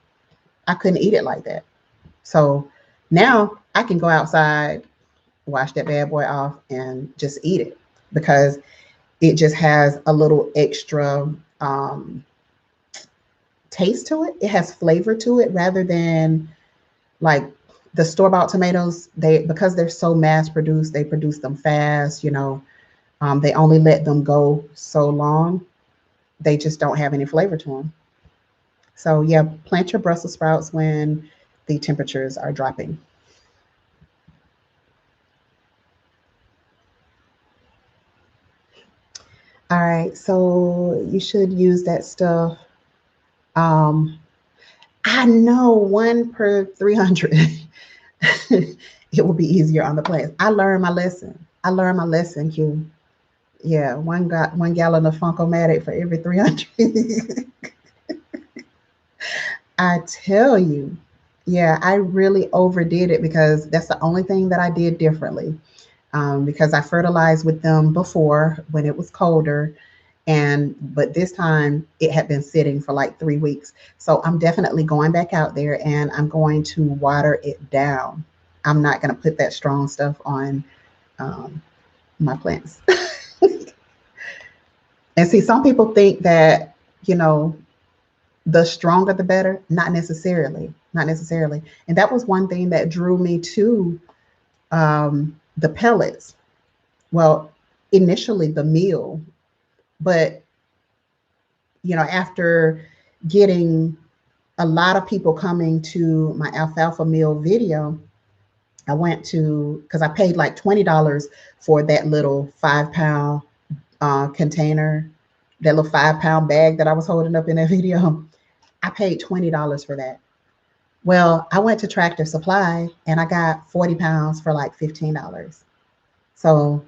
I couldn't eat it like that. So now I can go outside, wash that bad boy off, and just eat it because it just has a little extra taste to it. It has flavor to it rather than like the store-bought tomatoes. Because they're so mass produced, they produce them fast. They only let them go so long. They just don't have any flavor to them. So yeah, plant your Brussels sprouts when the temperatures are dropping. All right, so you should use that stuff. Um, I know, one per 300. It will be easier on the plants. I learned my lesson. I learned my lesson, Q. Yeah, one gallon of Funkomatic for every 300. I tell you, yeah, I really overdid it because that's the only thing that I did differently. Because I fertilized with them before when it was colder, but this time it had been sitting for like 3 weeks. So I'm definitely going back out there and I'm going to water it down. I'm not going to put that strong stuff on my plants. And see, some people think that, you know, the stronger the better. Not necessarily. Not necessarily. And that was one thing that drew me to the pellets. Well, initially the meal, but after getting a lot of people coming to my alfalfa meal video, I went to, because I paid like $20 for that little 5 pound container, that little 5 pound bag that I was holding up in that video. I paid $20 for that. Well, I went to Tractor Supply and I got 40 pounds for like $15. So,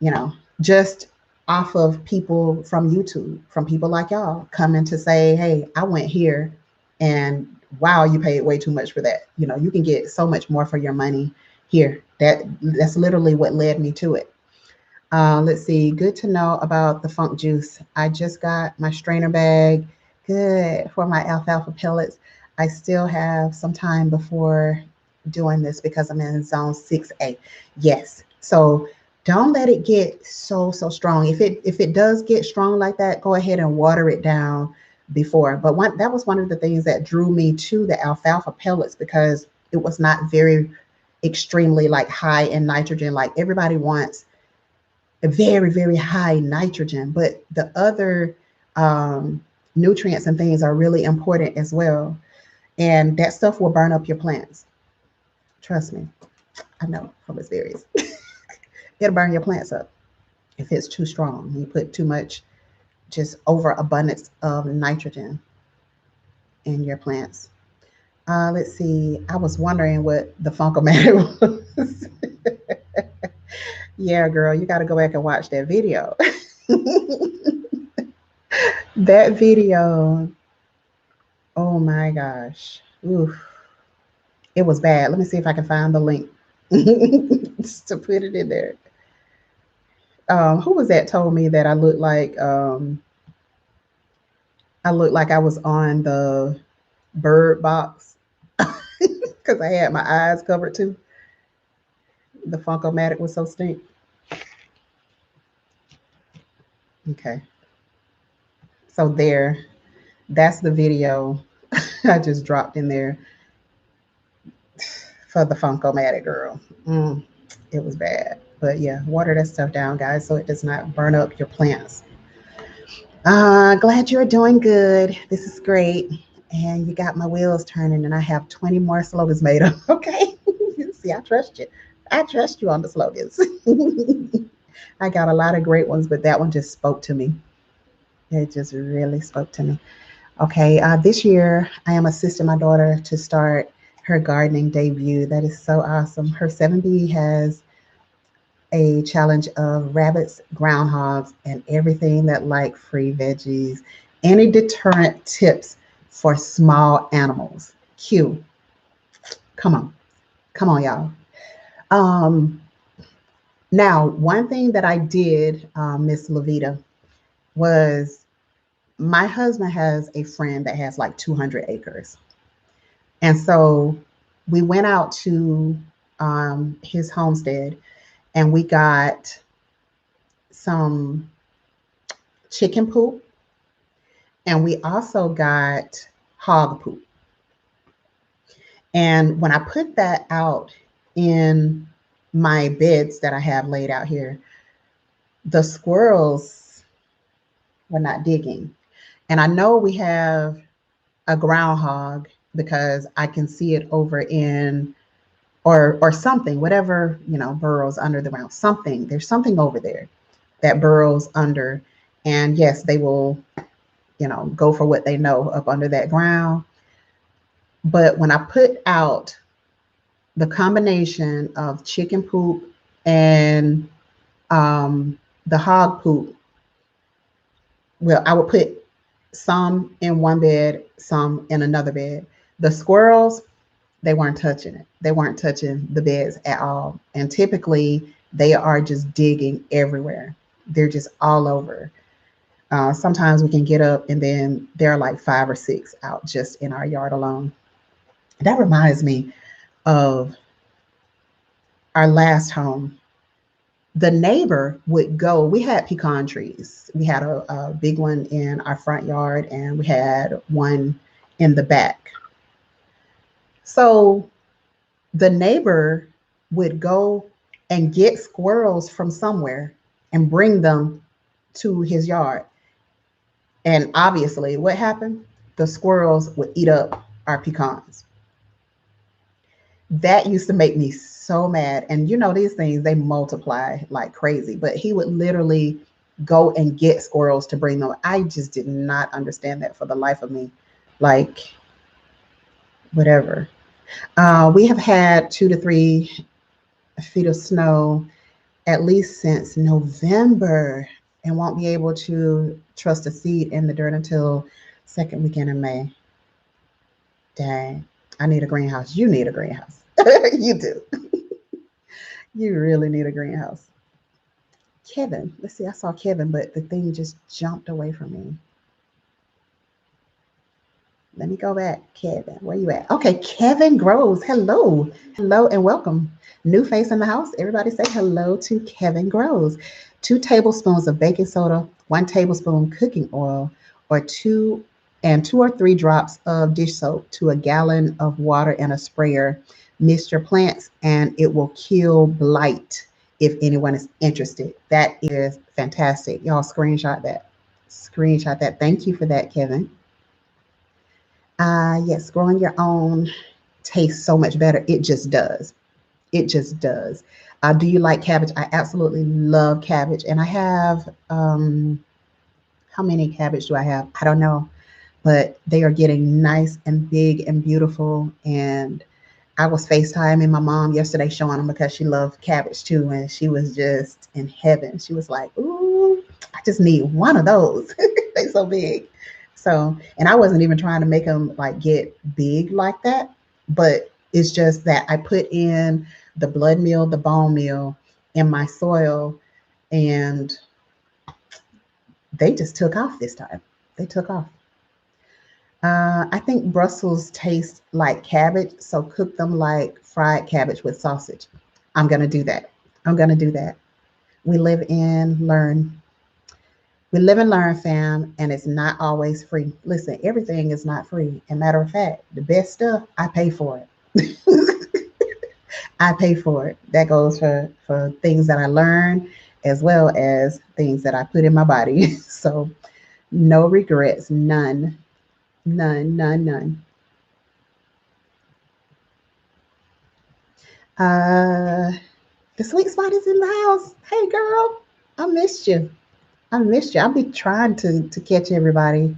you know, just off of people from YouTube, from people like y'all coming to say, hey, I went here and wow, you paid way too much for that. You can get so much more for your money here. That's literally what led me to it. Let's see. Good to know about the funk juice. I just got my strainer bag. Good for my alfalfa pellets. I still have some time before doing this because I'm in zone 6A. Yes. So don't let it get so strong. If it does get strong like that, go ahead and water it down before. But that was one of the things that drew me to the alfalfa pellets, because it was not very extremely like high in nitrogen. Like everybody wants a very, very high nitrogen, but the other nutrients and things are really important as well. And that stuff will burn up your plants. Trust me, I know from experience. It'll burn your plants up if it's too strong. You put too much, just overabundance of nitrogen in your plants. Let's see. I was wondering what the funkomatic was. Yeah, girl, you got to go back and watch that video. That video, oh my gosh. Oof. It was bad. Let me see if I can find the link to put it in there. Who was that told me that I looked like I was on the Bird Box because I had my eyes covered too. The Funkomatic was so stink. Okay. So that's the video I just dropped in there for the Funkomatic girl. It was bad. But yeah, water that stuff down, guys, so it does not burn up your plants. Glad you're doing good. This is great. And you got my wheels turning, and I have 20 more slogans made up. Okay. See, I trust you. I trust you on the slogans. I got a lot of great ones, but that one just spoke to me. It just really spoke to me. Okay. This year, I am assisting my daughter to start her gardening debut. That is so awesome. Her 7B has a challenge of rabbits, groundhogs, and everything that like free veggies. Any deterrent tips for small animals? Q. Come on. Come on, y'all. Um, Now, one thing that I did, Miss Levita, was my husband has a friend that has like 200 acres. And so we went out to his homestead and we got some chicken poop, and we also got hog poop. And when I put that out in my beds that I have laid out here, the squirrels were not digging. And I know we have a groundhog because I can see it over in or something, whatever, burrows under the ground. Something, there's something over there that burrows under. And yes, they will, go for what they know up under that ground. But when I put out the combination of chicken poop and the hog poop, well, I would put some in one bed, some in another bed. The squirrels, they weren't touching it. They weren't touching the beds at all. And typically they are just digging everywhere. They're just all over. Sometimes we can get up and then there are like 5 or 6 out just in our yard alone. That reminds me of our last home. The neighbor would go, we had pecan trees. We had a big one in our front yard and we had one in the back. So the neighbor would go and get squirrels from somewhere and bring them to his yard. And obviously, what happened? The squirrels would eat up our pecans. That used to make me so mad. And you know, these things, they multiply like crazy. But he would literally go and get squirrels to bring them. I just did not understand that for the life of me. Like, whatever. We have had 2 to 3 feet of snow at least since November and won't be able to trust a seed in the dirt until second weekend in May. Dang, I need a greenhouse. You need a greenhouse. You do. You really need a greenhouse. Kevin, let's see, I saw Kevin, but the thing just jumped away from me. Let me go back. Kevin, where you at? Okay, Kevin Groves. Hello. Hello and welcome. New face in the house. Everybody say hello to Kevin Groves. 2 tablespoons of baking soda, 1 tablespoon cooking oil, or 2 or 3 drops of dish soap to a gallon of water and a sprayer. Mix your plants and it will kill blight if anyone is interested. That is fantastic. Y'all screenshot that. Screenshot that. Thank you for that, Kevin. Yes, growing your own tastes so much better. It just does. It just does. Do you like cabbage? I absolutely love cabbage. And I have, how many cabbage do I have? I don't know. But they are getting nice and big and beautiful. And I was FaceTiming my mom yesterday showing them because she loved cabbage too. And she was just in heaven. She was like, ooh, I just need one of those. They're so big. So, and I wasn't even trying to make them like get big like that, but it's just that I put in the blood meal, the bone meal in my soil, and they just took off this time. They took off. I think Brussels taste like cabbage, so cook them like fried cabbage with sausage. I'm gonna do that. I'm gonna do that. We live and learn. We live and learn, fam, and it's not always free. Listen, everything is not free. And matter of fact, the best stuff, I pay for it. I pay for it. That goes for things that I learn as well as things that I put in my body. So no regrets, none, none, none, none. Uh, the sweet spot is in the house. Hey, girl, I missed you. I missed you. I'll be trying to catch everybody.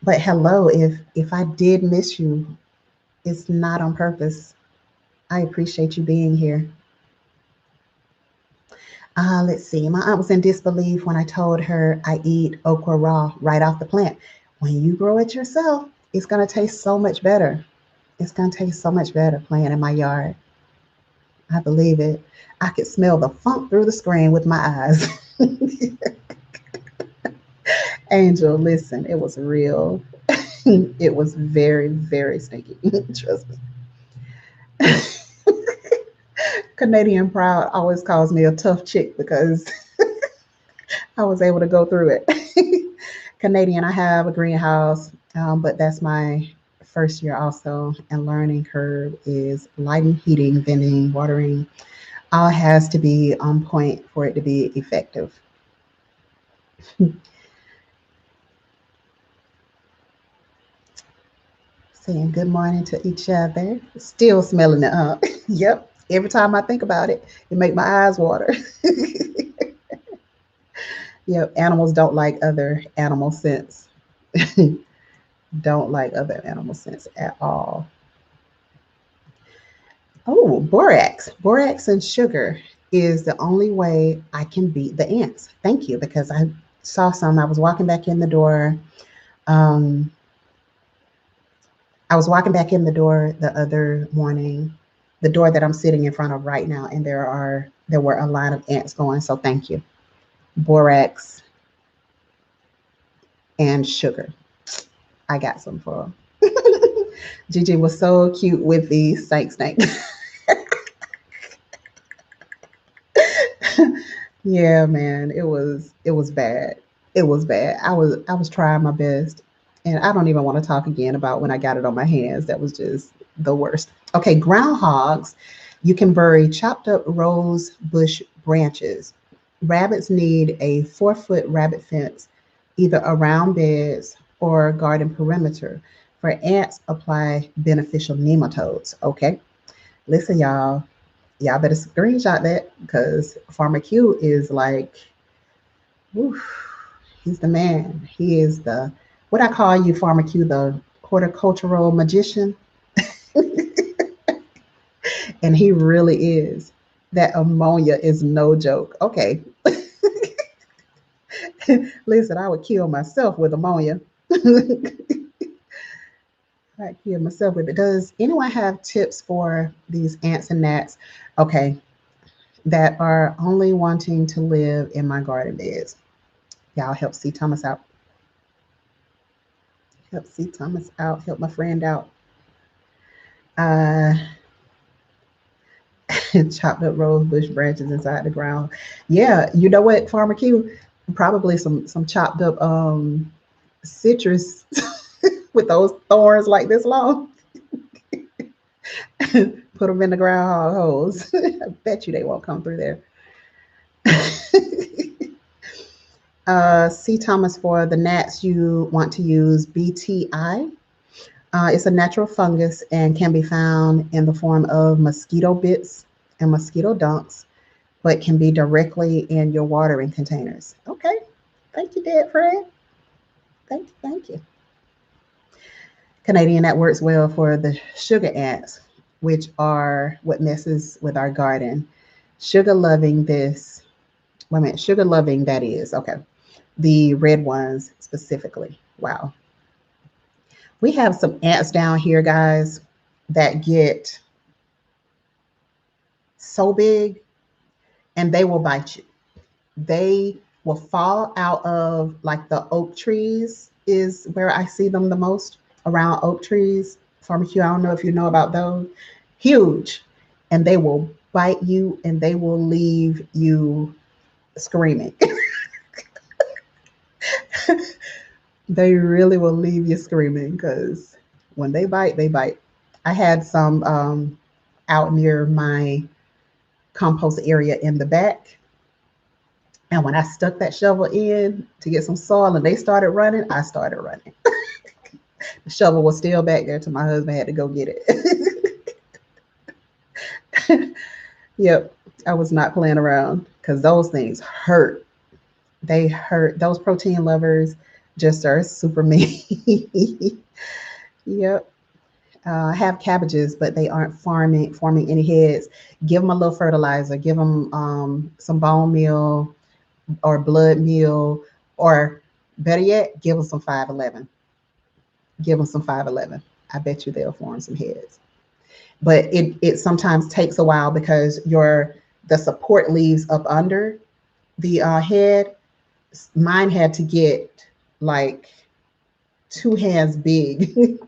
But hello, if I did miss you, it's not on purpose. I appreciate you being here. Let's see. My aunt was in disbelief when I told her I eat okra raw right off the plant. When you grow it yourself, it's gonna taste so much better. It's gonna taste so much better playing in my yard. I believe it. I could smell the funk through the screen with my eyes. Angel, listen, it was real. It was very, very stinky. Trust me. Canadian Proud always calls me a tough chick because I was able to go through it. Canadian, I have a greenhouse, but that's my first year also. And learning curve is lighting, heating, venting, watering. All has to be on point for it to be effective. Saying good morning to each other. Still smelling it up. Yep. Every time I think about it, it make my eyes water. Yep. Animals don't like other animal scents. Don't like other animal scents at all. Oh, borax. Borax and sugar is the only way I can beat the ants. Thank you, because I saw some. I was walking back in the door. Um, I was walking back in the door the other morning, the door that I'm sitting in front of right now, and there were a line of ants going. So thank you. Borax and sugar. I got some for them. Gigi was so cute with the snake. Yeah, man, it was bad. It was bad. I was trying my best. And I don't even want to talk again about when I got it on my hands. That was just the worst. Okay, groundhogs, you can bury chopped up rose bush branches Rabbits need a 4-foot rabbit fence, either around beds or garden perimeter. For ants, apply beneficial nematodes. Okay, listen, y'all better screenshot that because Farmer Q is like, whew, he's the man. He is the, what I call you, Farmer Q, the horticultural magician. And he really is. That ammonia is no joke. Okay, listen, I would kill myself with ammonia. I kill myself with it. Does anyone have tips for these ants and gnats? Okay, that are only wanting to live in my garden beds. Y'all help C. Thomas out. Help C. Thomas out. Help my friend out. Uh, chopped up rose bush branches inside the ground. Yeah, you know what, Farmer Q? Probably some chopped up citrus with those thorns like this long. Put them in the groundhog holes. I bet you they won't come through there. C. Thomas, for the gnats, you want to use BTI. It's a natural fungus and can be found in the form of mosquito bits and mosquito dunks, but can be directly in your watering containers. Okay. Thank you, Dead Fred. Thank you. Thank you. Canadian, that works well for the sugar ants, which are what messes with our garden. Sugar loving this, wait a minute, sugar loving that is, okay. The red ones specifically. Wow. We have some ants down here, guys, that get so big and they will bite you. They will fall out of like the oak trees is where I see them the most, around oak trees. Farmer Q, I don't know if you know about those. Huge. And they will bite you and they will leave you screaming. They really will leave you screaming because when they bite, they bite. I had some out near my compost area in the back. And when I stuck that shovel in to get some soil and they started running, I started running. The shovel was still back there till my husband had to go get it. Yep, I was not playing around because those things hurt. They hurt. Those protein lovers just are super mean. Yep. Have cabbages, but they aren't forming any heads. Give them a little fertilizer. Give them some bone meal or blood meal, or better yet, give them some 511. Give them some 511. I bet you they'll form some heads. But it sometimes takes a while because the support leaves up under the head. Mine had to get like 2 hands big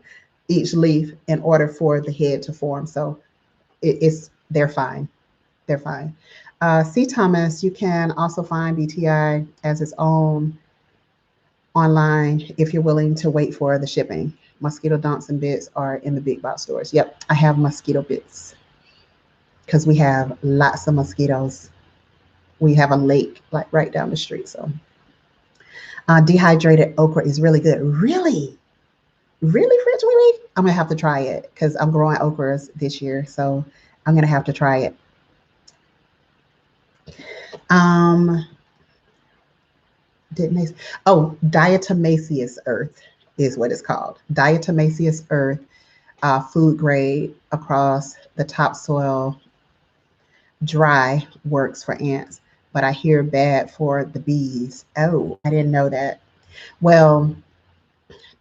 each leaf in order for the head to form. So they're fine. They're fine. C. Thomas, you can also find BTI as its own online if you're willing to wait for the shipping. Mosquito dunks and bits are in the big box stores. Yep, I have mosquito bits because we have lots of mosquitoes. We have a lake like right down the street. So dehydrated okra is really good. Really? Really, French Willie? I'm gonna have to try it because I'm growing okras this year. So I'm gonna have to try it. Didn't they? Oh, diatomaceous earth is what it's called. Diatomaceous earth, food grade across the topsoil, dry works for ants, but I hear bad for the bees. Oh, I didn't know that. Well,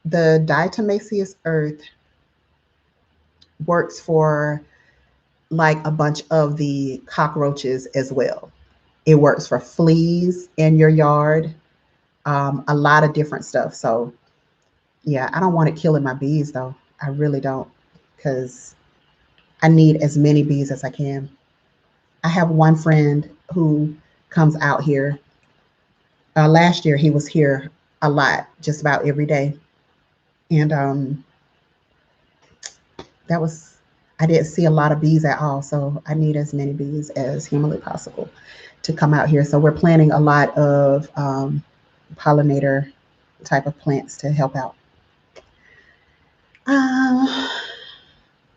the diatomaceous earth works for like a bunch of the cockroaches as well. It works for fleas in your yard, a lot of different stuff. So yeah, I don't want it killing my bees though. I really don't, because I need as many bees as I can. I have one friend who comes out here. Last year he was here a lot, just about every day, and that was, I didn't see a lot of bees at all. So I need as many bees as humanly possible. to come out here. So we're planting a lot of pollinator type of plants to help out. Uh,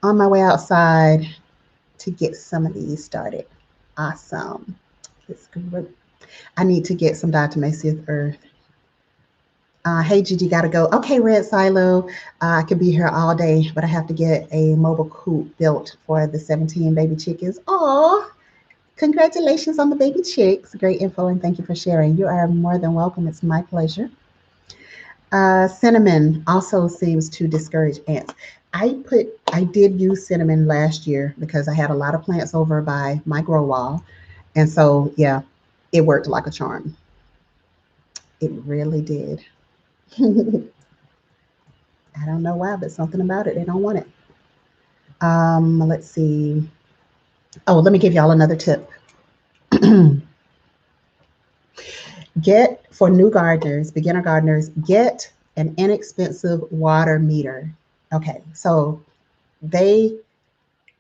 on my way outside to get some of these started. Awesome. It's good. I need to get some diatomaceous earth. Hey, Gigi, gotta go. Okay, Red Silo. I could be here all day, but I have to get a mobile coop built for the 17 baby chickens. Oh, congratulations on the baby chicks. Great info, and thank you for sharing. You are more than welcome. It's my pleasure. Cinnamon also seems to discourage ants. I did use cinnamon last year because I had a lot of plants over by my grow wall. And so, yeah, it worked like a charm. It really did. I don't know why, but something about it, they don't want it. Let's see. Oh, let me give y'all another tip. Get for new gardeners, beginner gardeners, get an inexpensive water meter. Okay, so they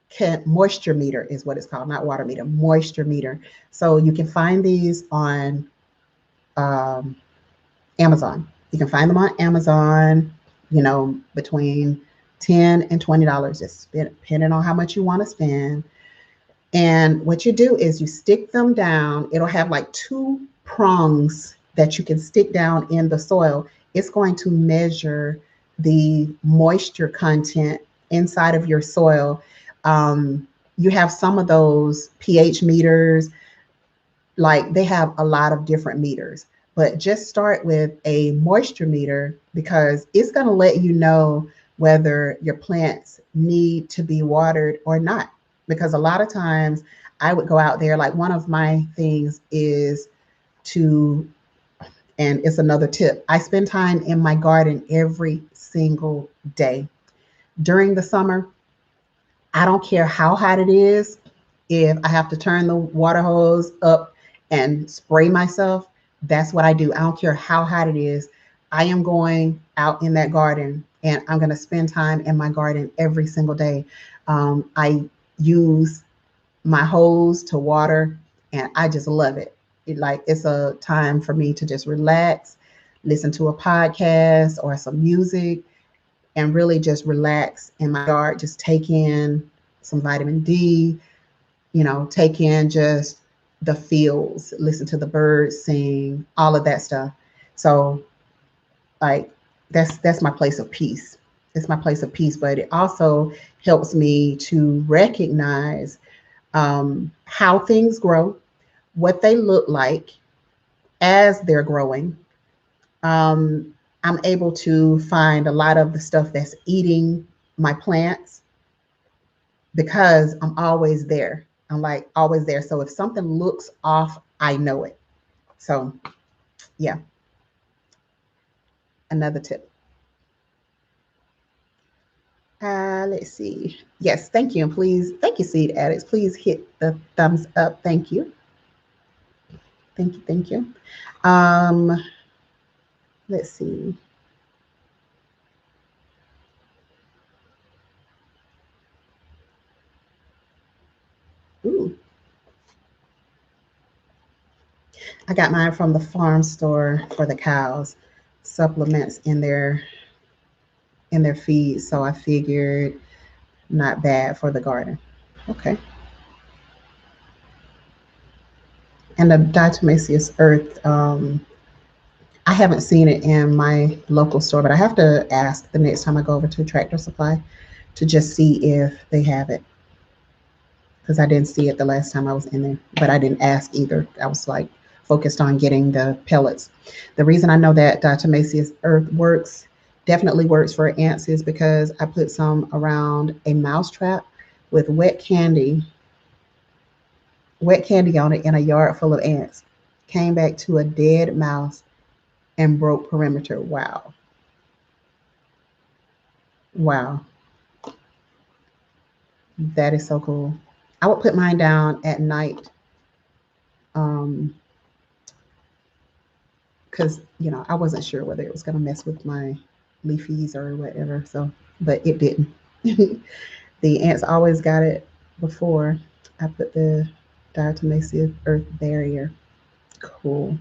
can moisture meter is what it's called, not water meter, moisture meter. So you can find these on um, Amazon. You can find them on Amazon, between $10 and $20, just depending on how much you want to spend. And what you do is you stick them down. It'll have like two prongs that you can stick down in the soil. It's going to measure the moisture content inside of your soil. You have some of those pH meters, like they have a lot of different meters, but just start with a moisture meter because it's going to let you know whether your plants need to be watered or not. Because a lot of times I would go out there, like one of my things is to, and it's another tip, I spend time in my garden every single day. During the summer, I don't care how hot it is. If I have to turn the water hose up and spray myself, that's what I do. I don't care how hot it is. I am going out in that garden and I'm going to spend time in my garden every single day. I use my hose to water and I just love it. It's a time for me to just relax, listen to a podcast or some music, and really just relax in my yard, just take in some vitamin D, take in just the fields, listen to the birds sing, all of that stuff. So like that's my place of peace. It's my place of peace, but it also helps me to recognize how things grow, what they look like as they're growing. Um, I'm able to find a lot of the stuff that's eating my plants because I'm always there. I'm like always there. So if something looks off, I know it. So yeah, another tip. Let's see. Yes, thank you. And please, thank you, Seed Addicts. Please hit the thumbs up. Thank you. Thank you. Thank you. Um, let's see. Ooh, I got mine from the farm store for the cows. Supplements in their feed, so I figured not bad for the garden. Okay. And the diatomaceous earth, I haven't seen it in my local store, but I have to ask the next time I go over to Tractor Supply to just see if they have it because I didn't see it the last time I was in there, but I didn't ask either. I was like focused on getting the pellets. The reason I know that diatomaceous earth definitely works for ants is because I put some around a mouse trap with wet candy on it in a yard full of ants. Came back to a dead mouse and broke perimeter. Wow. Wow. That is so cool. I would put mine down at night um, because I wasn't sure whether it was going to mess with my leafies or whatever. So, but it didn't. The ants always got it before I put the Diatomaceous earth barrier. Cool.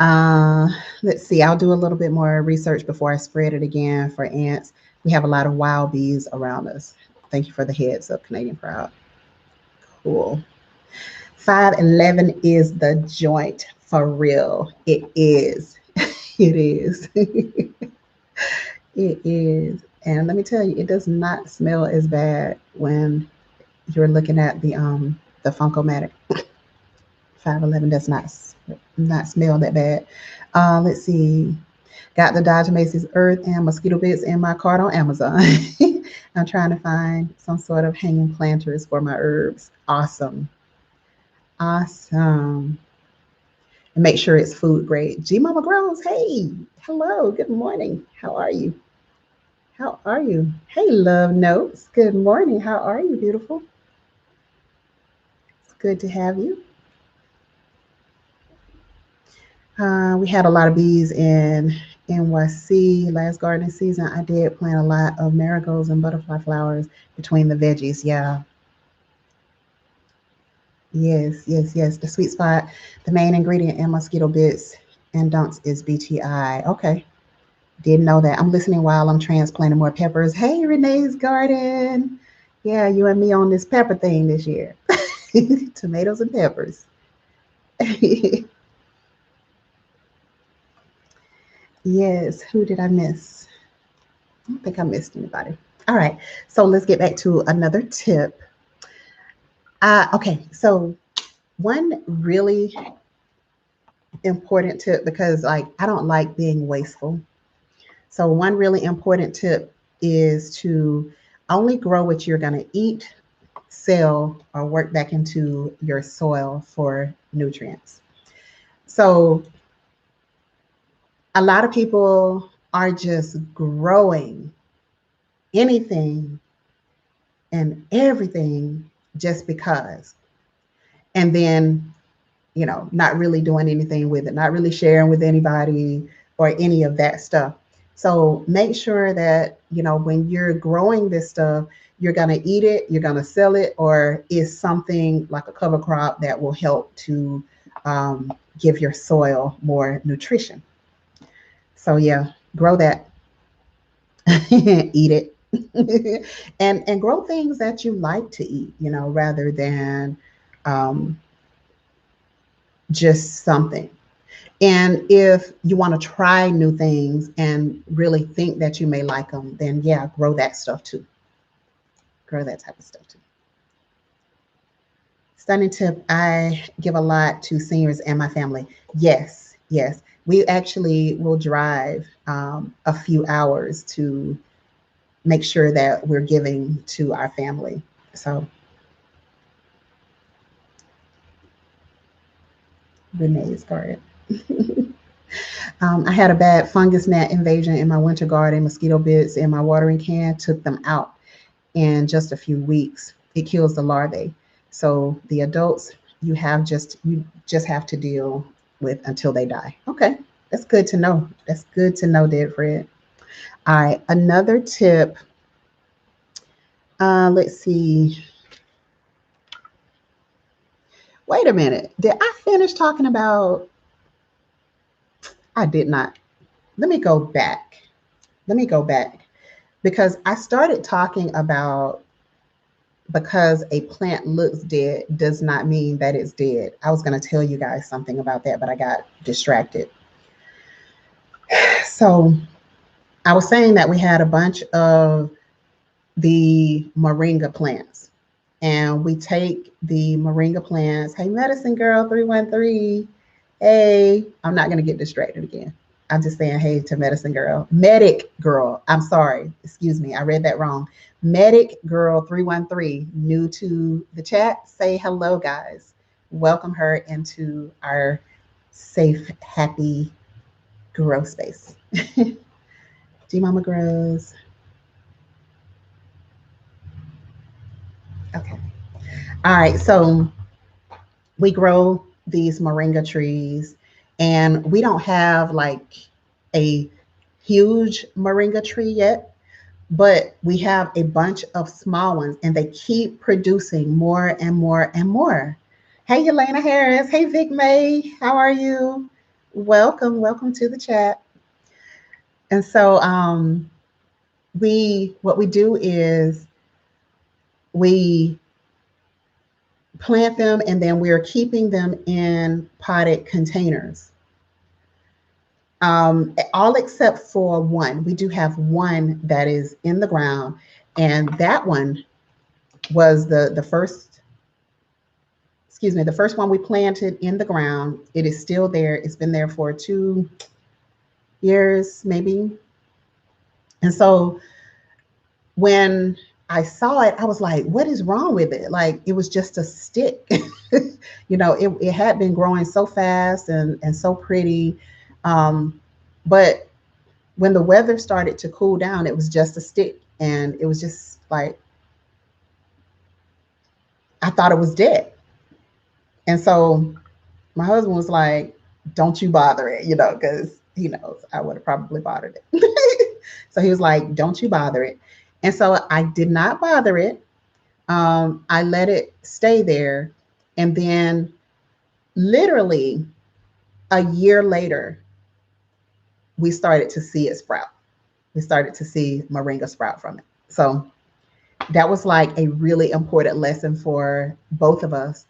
Uh, let's see. I'll do a little bit more research before I spread it again for ants. We have a lot of wild bees around us. Thank you for the heads up, Canadian Proud. Cool. 511 is the joint for real. It is. It is. It is. And let me tell you, it does not smell as bad when you're looking at the Funkomatic. 511 does not smell that bad. Let's see. Got the Diatomaceous earth and mosquito bits in my cart on Amazon. I'm trying to find some sort of hanging planters for my herbs. Awesome. Awesome. And make sure it's food grade. G Mama Grows, hey, hello, good morning. How are you? How are you? Hey, Love Notes, good morning. How are you, beautiful? It's good to have you. We had a lot of bees in NYC last gardening season. I did plant a lot of marigolds and butterfly flowers between the veggies. Yeah. Yes, yes, yes. The sweet spot, the main ingredient in mosquito bits and dunks is BTI. Okay. Didn't know that. I'm listening while I'm transplanting more peppers. Hey, Renee's garden. Yeah, you and me on this pepper thing this year. Tomatoes and peppers. Yes, who did I miss? I don't think I missed anybody. All right, so let's get back to another tip. Okay, so one really important tip, because like I don't like being wasteful. So one really important tip is to only grow what you're going to eat, sell, or work back into your soil for nutrients. So a lot of people are just growing anything and everything just because. And then, not really doing anything with it, not really sharing with anybody or any of that stuff. So make sure that, when you're growing this stuff, you're going to eat it, you're going to sell it, or is something like a cover crop that will help to give your soil more nutrition. So yeah, grow that, eat it, and grow things that you like to eat, rather than um, just something. And if you want to try new things and really think that you may like them, then yeah, grow that stuff too. Grow that type of stuff too. Stunning tip, I give a lot to seniors and my family. Yes, yes. We actually will drive a few hours to make sure that we're giving to our family. So Renee's garden. I had a bad fungus gnat invasion in my winter garden. Mosquito bits in my watering can took them out in just a few weeks. It kills the larvae. So the adults you just have to deal with until they die. Okay, that's good to know. That's good to know, Dead Fred. All right, another tip. Let's see. Wait a minute. Did I finish talking about? I did not. Let me go back. Let me go back because I started talking about because a plant looks dead does not mean that it's dead. I was going to tell you guys something about that, but I got distracted. So I was saying that we had a bunch of the moringa plants, and we take the moringa plants. Hey, medicine girl 313. Hey, I'm not going to get distracted again. I'm just saying hey to medicine girl. Medic girl. I'm sorry. Excuse me. I read that wrong. Medic girl 313, new to the chat. Say hello, guys. Welcome her into our safe, happy grow space. G Mama Grows. Okay. All right. So we grow these moringa trees, and we don't have like a huge moringa tree yet, but we have a bunch of small ones and they keep producing more and more and more. Hey, Yelena Harris. Hey, Vic May. How are you? Welcome, welcome to the chat. And so what we do is we plant them and then we're keeping them in potted containers. All except for one. We do have one that is in the ground, and that one was the first, excuse me, the first one we planted in the ground. It is still there. It's been there for 2 years, maybe. And so when I saw it, I was like, what is wrong with it? Like, it was just a stick. It had been growing so fast and so pretty. But when the weather started to cool down, it was just a stick. And it was just like, I thought it was dead. And so my husband was like, don't you bother it, because he knows I would have probably bothered it. So he was like, don't you bother it. And so I did not bother it. I let it stay there. And then literally a year later, we started to see it sprout. We started to see moringa sprout from it. So that was like a really important lesson for both of us.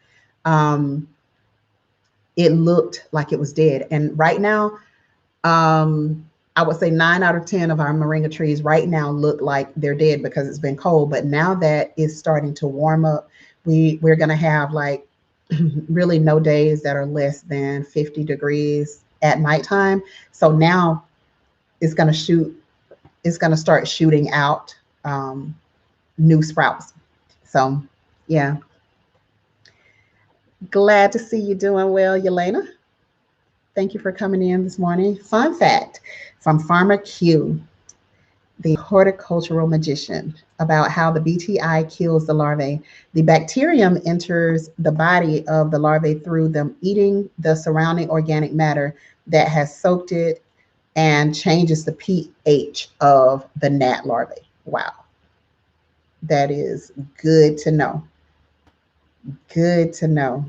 It looked like it was dead. And right now, I would say 9 out of 10 of our moringa trees right now look like they're dead because it's been cold. But now that it's starting to warm up, we're going to have like really no days that are less than 50 degrees at nighttime. So now it's going to start shooting out new sprouts. So yeah, glad to see you doing well, Yelena. Thank you for coming in this morning. Fun fact from Farmer Q, the horticultural magician, about how the BTI kills the larvae. The bacterium enters the body of the larvae through them eating the surrounding organic matter that has soaked it and changes the pH of the gnat larvae. Wow. That is good to know. Good to know.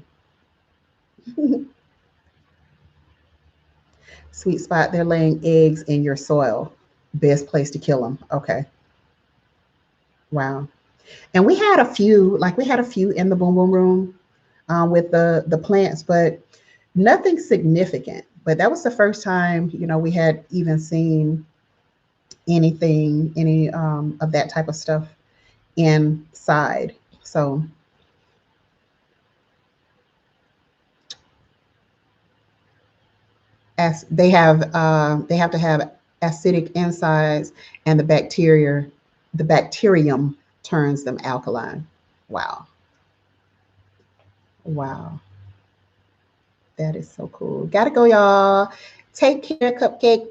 Sweet spot, they're laying eggs in your soil. Best place to kill them. Okay. Wow. And we had a few in the boom boom room with the plants, but nothing significant. But that was the first time, we had even seen any of that type of stuff inside. So as they have to have acidic insides, and the bacterium turns them alkaline. Wow. Wow. That is so cool. Gotta go, y'all. Take care, Cupcake.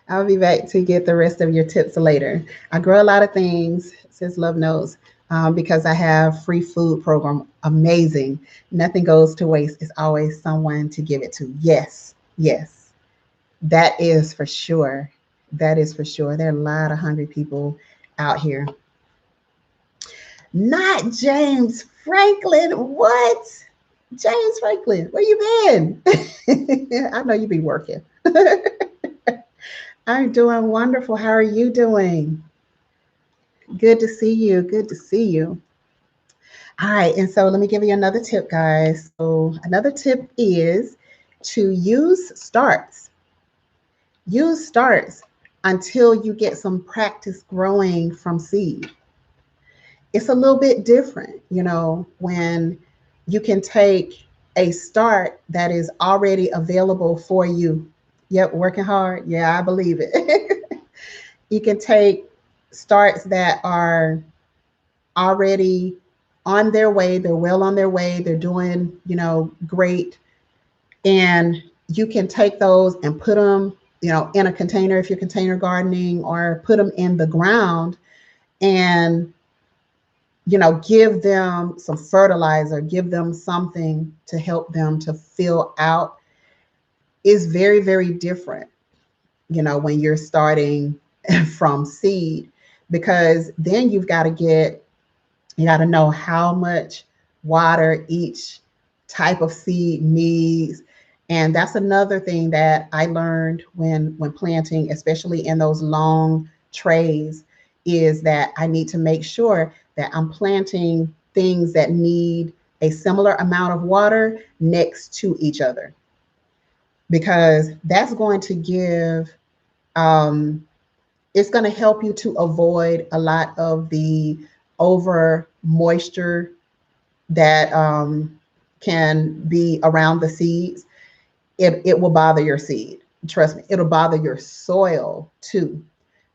I'll be back to get the rest of your tips later. I grow a lot of things, says Love Knows, because I have free food program. Amazing. Nothing goes to waste. It's always someone to give it to. Yes, yes. That is for sure. That is for sure. There are a lot of hungry people out here. Not James Franklin. What? James Franklin, where you been? I know you be working. I'm doing wonderful. How are you doing? Good to see you. Good to see you. All right. And so let me give you another tip, guys. So another tip is to use starts. Use starts until you get some practice growing from seed. It's a little bit different, when you can take a start that is already available for you. Yep, working hard. Yeah, I believe it. You can take starts that are already on their way. They're well on their way. They're doing, great. And you can take those and put them, in a container if you're container gardening, or put them in the ground and give them some fertilizer, give them something to help them to fill out. Is very, very different, when you're starting from seed, because then you got to know how much water each type of seed needs. And that's another thing that I learned when planting, especially in those long trays, is that I need to make sure that I'm planting things that need a similar amount of water next to each other, because that's going to give um, it's going to help you to avoid a lot of the over moisture that can be around the seeds. It will bother your seed. Trust me, it'll bother your soil too.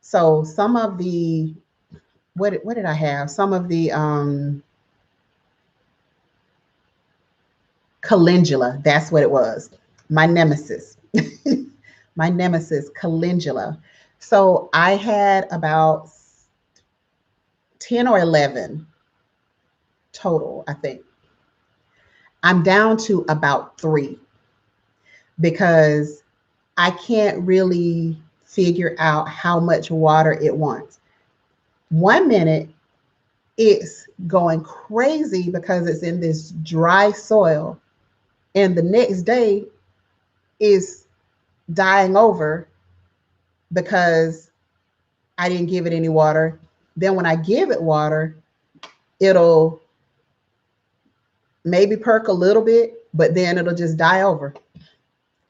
So some of the what did I have? Some of the calendula. That's what it was. My nemesis. My nemesis, calendula. So I had about 10 or 11 total, I think. I'm down to about 3 because I can't really figure out how much water it wants. 1 minute it's going crazy because it's in this dry soil, and the next day is dying over because I didn't give it any water. Then when I give it water, it'll maybe perk a little bit, but then it'll just die over.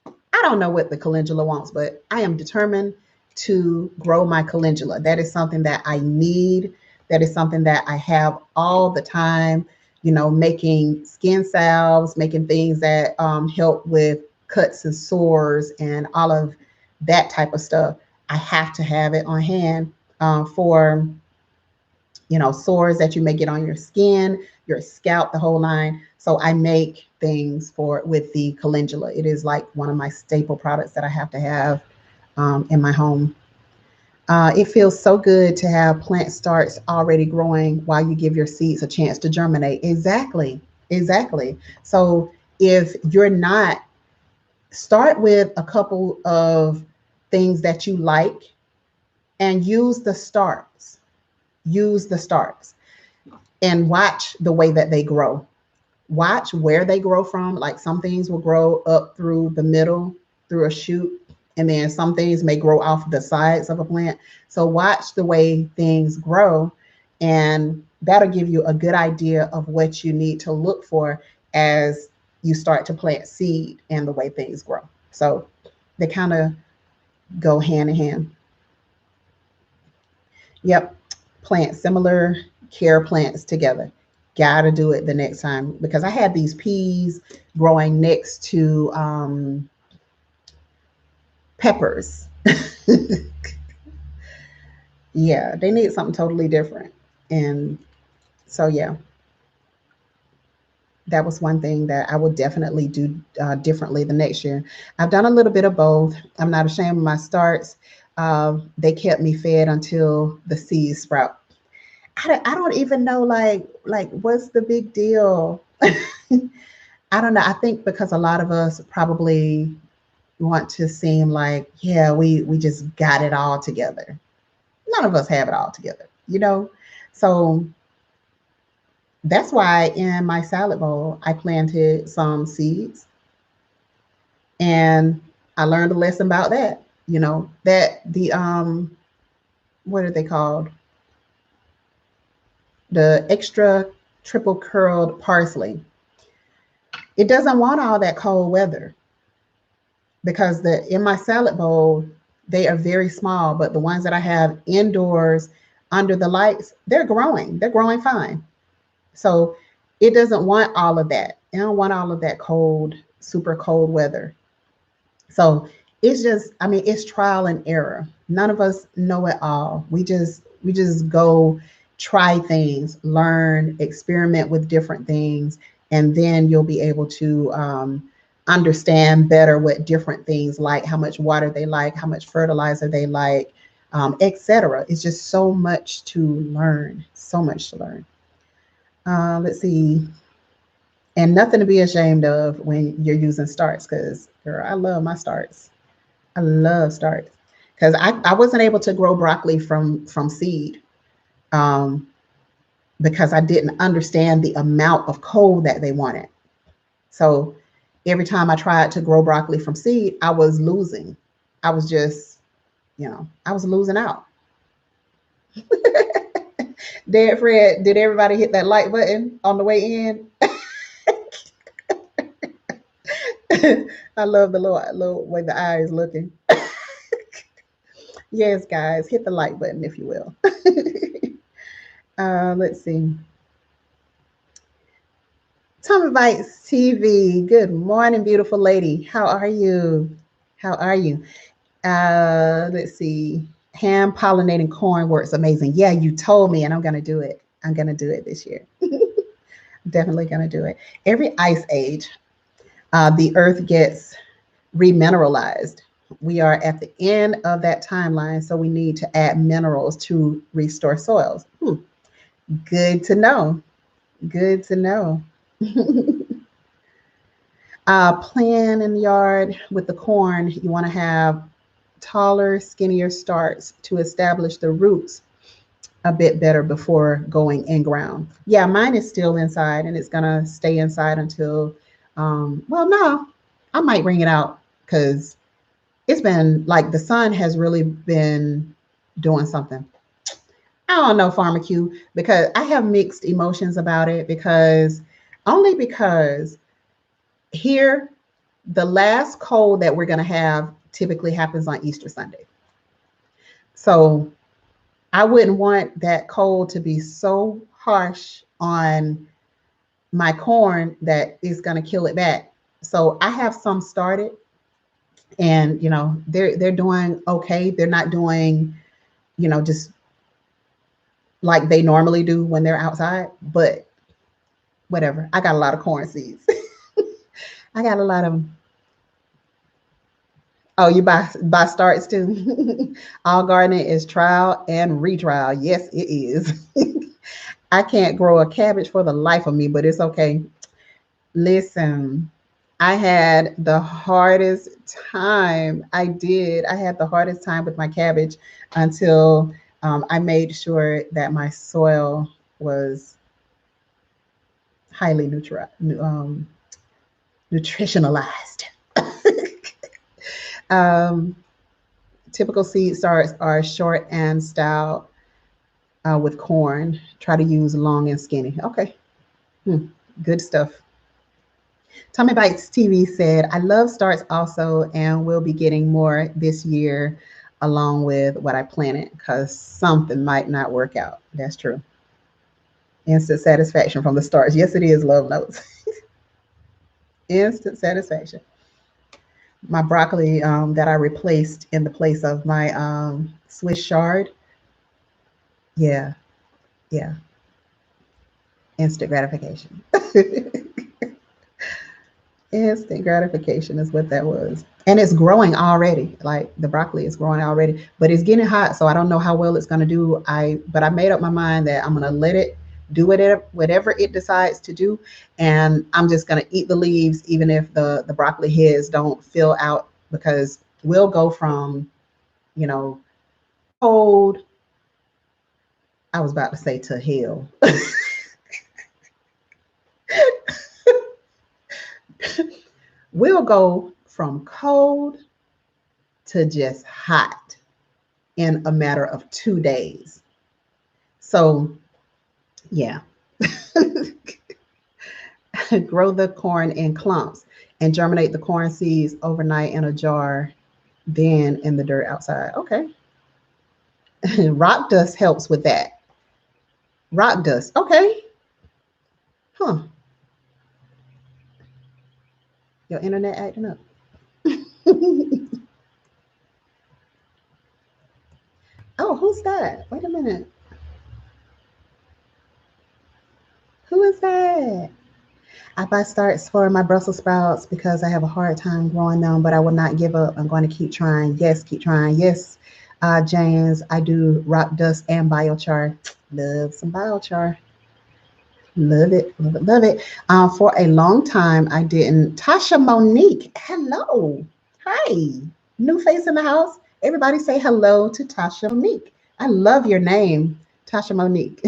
I don't know what the calendula wants, but I am determined to grow my calendula. That is something that I need. That is something that I have all the time, making skin salves, making things that help with cuts and sores and all of that type of stuff. I have to have it on hand for sores that you may get on your skin, your scalp, the whole line. So I make things for with the calendula. It is like one of my staple products that I have to have in my home. It feels so good to have plant starts already growing while you give your seeds a chance to germinate. Exactly. Exactly. So if you're not, start with a couple of things that you like and use the starts. Use the starts and watch the way that they grow. Watch where they grow from. Like some things will grow up through the middle, through a shoot, and then some things may grow off the sides of a plant. So watch the way things grow, and that'll give you a good idea of what you need to look for as you start to plant seed and the way things grow. So they kind of go hand in hand. Yep. Plant similar care plants together. Gotta do it the next time, because I had these peas growing next to peppers. Yeah, they need something totally different. And so, yeah, that was one thing that I will definitely do differently the next year. I've done a little bit of both. I'm not ashamed of my starts. They kept me fed until the seeds sprout. I don't even know like what's the big deal. I don't know. I think because a lot of us probably want to seem like, yeah, we just got it all together. None of us have it all together. So that's why in my salad bowl I planted some seeds, and I learned a lesson about that. That the what are they called? The extra triple curled parsley. It doesn't want all that cold weather, because the in my salad bowl they are very small, but the ones that I have indoors under the lights, they're growing. They're growing fine. So it doesn't want all of that. It don't want all of that cold, super cold weather. So it's just, I mean, it's trial and error. None of us know it all. We just go try things, learn, experiment with different things, and then you'll be able to understand better what different things like, how much water they like, how much fertilizer they like, etc. It's just so much to learn, so much to learn. Let's see. And nothing to be ashamed of when you're using starts, because girl, I love my starts. I love starts. because I wasn't able to grow broccoli from seed, um, because I didn't understand the amount of cold that they wanted. So every time I tried to grow broccoli from seed, I was losing. I was just, I was losing out. Dad Fred, did everybody hit that like button on the way in? I love the little way the eye is looking. Yes, guys, hit the like button if you will. Let's see. Tommy Bites TV. Good morning, beautiful lady. How are you? How are you? Let's see. Hand pollinating corn works amazing. Yeah, you told me, and I'm gonna do it. I'm gonna do it this year. Definitely gonna do it. Every ice age, the earth gets remineralized. We are at the end of that timeline, so we need to add minerals to restore soils. Good to know. Good to know. Plan in the yard with the corn. You want to have taller, skinnier starts to establish the roots a bit better before going in ground. Yeah, mine is still inside and it's gonna stay inside until, well, no, I might bring it out because it's been like the sun has really been doing something. I don't know, Pharma Q, because I have mixed emotions about it because here, the last cold that we're going to have typically happens on Easter Sunday. So I wouldn't want that cold to be so harsh on my corn that is going to kill it back. So I have some started, and they're doing okay. They're not doing, just like they normally do when they're outside, but whatever. I got a lot of corn seeds. I got a lot of them. Oh, you buy starts too. All gardening is trial and retrial. Yes, it is. I can't grow a cabbage for the life of me, but it's okay. Listen, I had the hardest time. I did. I had the hardest time with my cabbage until I made sure that my soil was highly nutritionalized. um, Typical seed starts are short and stout with corn. Try to use long and skinny. Okay, good stuff. Tommy Bites TV said, I love starts also, and we'll be getting more this year along with what I planted because something might not work out. That's true. Instant satisfaction from the starts. Yes, it is, love notes. Instant satisfaction. My broccoli that I replaced in the place of my Swiss chard. Yeah, yeah. Instant gratification. Instant gratification is what that was. And it's growing already. Like the broccoli is growing already, but it's getting hot, so I don't know how well it's going to do. But I made up my mind that I'm going to let it do whatever it decides to do, and I'm just going to eat the leaves even if the broccoli heads don't fill out, because we'll go from, cold, I was about to say, to hell. We'll go from cold to just hot in a matter of 2 days. So, yeah. Grow the corn in clumps and germinate the corn seeds overnight in a jar, then in the dirt outside. Okay. Rock dust helps with that. Rock dust. Okay. Huh. Your internet acting up. Oh, who's that? Wait a minute. Who is that? I buy starts for my Brussels sprouts because I have a hard time growing them, but I will not give up. I'm going to keep trying. Yes, keep trying. Yes, James, I do rock dust and biochar. Love some biochar. Love it, love it, love it. For a long time, I didn't. Tasha Monique, hello. Hi. New face in the house. Everybody say hello to Tasha Monique. I love your name, Tasha Monique.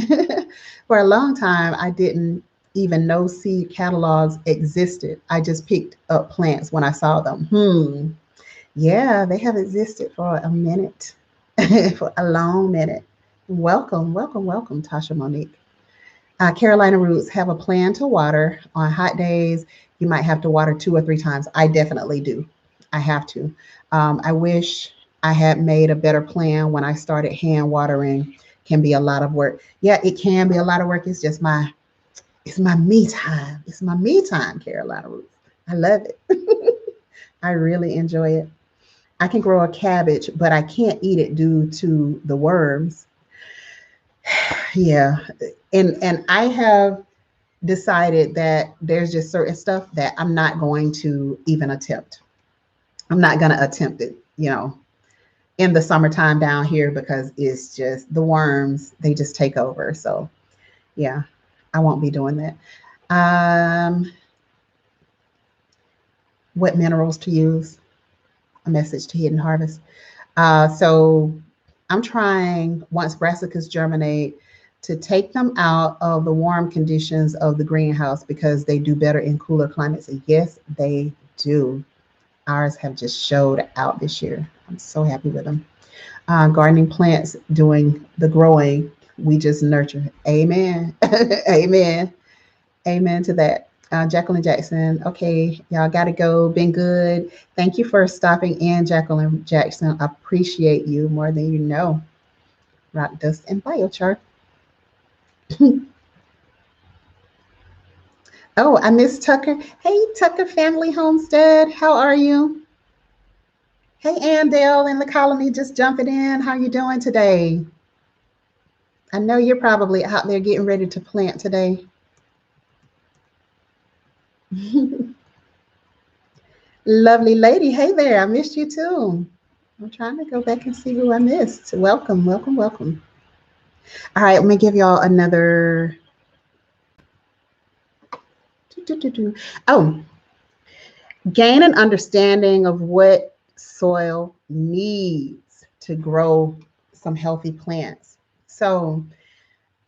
For a long time, I didn't even know seed catalogs existed. I just picked up plants when I saw them. Yeah, they have existed for a minute, for a long minute. Welcome, welcome, welcome, Tasha Monique. Carolina roots have a plan to water. On hot days, you might have to water 2 or 3 times. I definitely do. I have to. I wish I had made a better plan when I started hand watering. Can be a lot of work. Yeah, it can be a lot of work. It's my me time. It's my me time, Carolina roots. I love it. I really enjoy it. I can grow a cabbage, but I can't eat it due to the worms. Yeah. And I have decided that there's just certain stuff that I'm not going to even attempt. I'm not going to attempt it, in the summertime down here because it's just the worms, they just take over. So, yeah, I won't be doing that. Um, what minerals to use? A message to Hidden Harvest. So I'm trying, once brassicas germinate, to take them out of the warm conditions of the greenhouse because they do better in cooler climates. And yes, they do. Ours have just showed out this year. I'm so happy with them. Gardening plants doing the growing. We just nurture. Amen. Amen. Amen to that. Jacqueline Jackson. Okay, y'all got to go. Been good. Thank you for stopping in, Jacqueline Jackson. I appreciate you more than you know. Rock, dust, and biochar. Oh, I miss Tucker. Hey, Tucker Family Homestead. How are you? Hey, Andale in the colony just jumping in. How you doing today? I know you're probably out there getting ready to plant today. Lovely lady. Hey there. I missed you too. I'm trying to go back and see who I missed. Welcome, welcome, welcome. All right, let me give y'all another. Oh, gain an understanding of what soil needs to grow some healthy plants. So,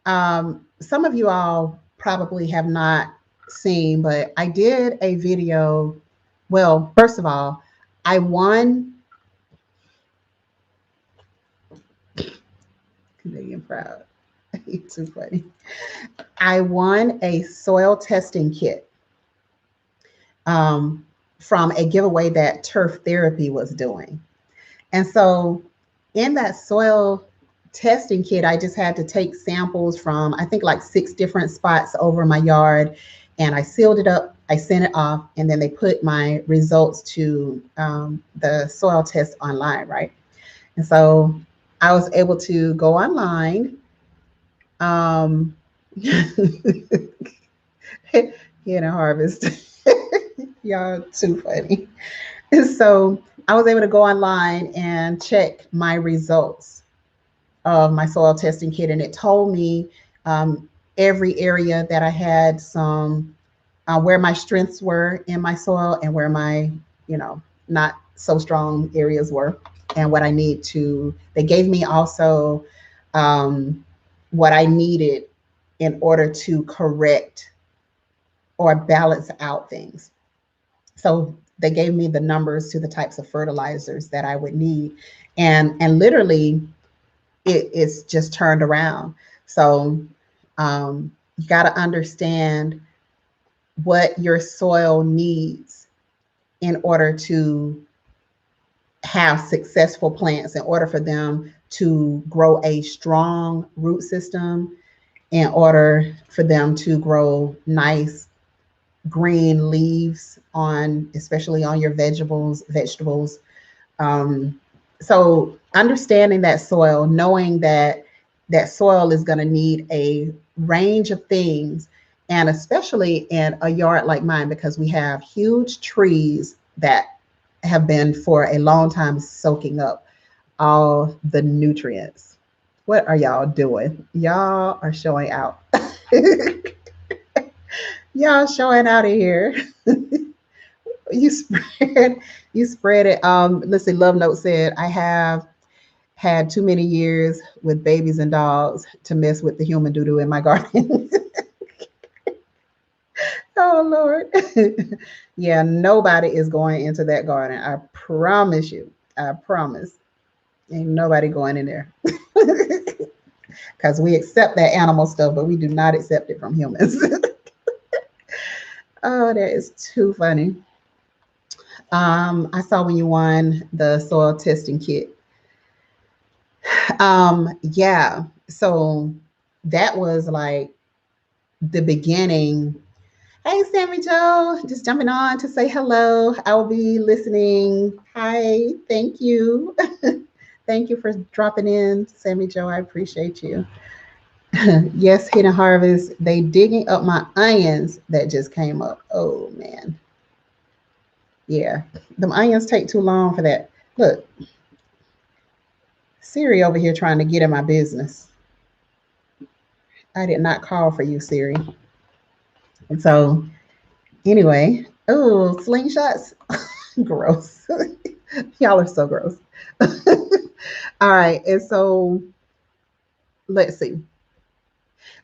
some of you all probably have not seen, but I did a video. Well, first of all, I won Canadian Proud. It's too funny. I won a soil testing kit um, from a giveaway that Turf Therapy was doing. And so in that soil testing kit, I just had to take samples from, I think, like 6 different spots over my yard. And I sealed it up, I sent it off, and then they put my results to the soil test online, right? And so I was able to go online. Um, harvest. Y'all too funny. So I was able to go online and check my results of my soil testing kit, and it told me every area that I had some where my strengths were in my soil and where my not so strong areas were, and what I need to. They gave me also what I needed in order to correct or balance out things. So they gave me the numbers to the types of fertilizers that I would need, and literally it's just turned around. So you got to understand what your soil needs in order to have successful plants, in order for them to grow a strong root system, in order for them to grow nice green leaves on, especially on your vegetables. So understanding that soil, knowing that that soil is going to need a range of things, and especially in a yard like mine, because we have huge trees that have been for a long time soaking up all the nutrients. What are y'all doing? Y'all are showing out. Y'all showing out of here. You spread you spread it. Let's see, Love Note said, I have had too many years with babies and dogs to mess with the human doo-doo in my garden. Oh Lord. Yeah, nobody is going into that garden. I promise you. I promise. Ain't nobody going in there. Because we accept that animal stuff, but we do not accept it from humans. Oh, that is too funny. I saw when you won the soil testing kit. Yeah. So that was like the beginning. Hey, Sammy Joe, just jumping on to say hello. I will be listening. Hi, thank you. Thank you for dropping in, Sammy Joe. I appreciate you. Yes, Hidden Harvest. They digging up my onions that just came up. Oh man. Yeah. Them onions take too long for that. Look, Siri over here trying to get in my business. I did not call for you, Siri. And so anyway, oh, slingshots. Gross. Y'all are so gross. All right. And so let's see.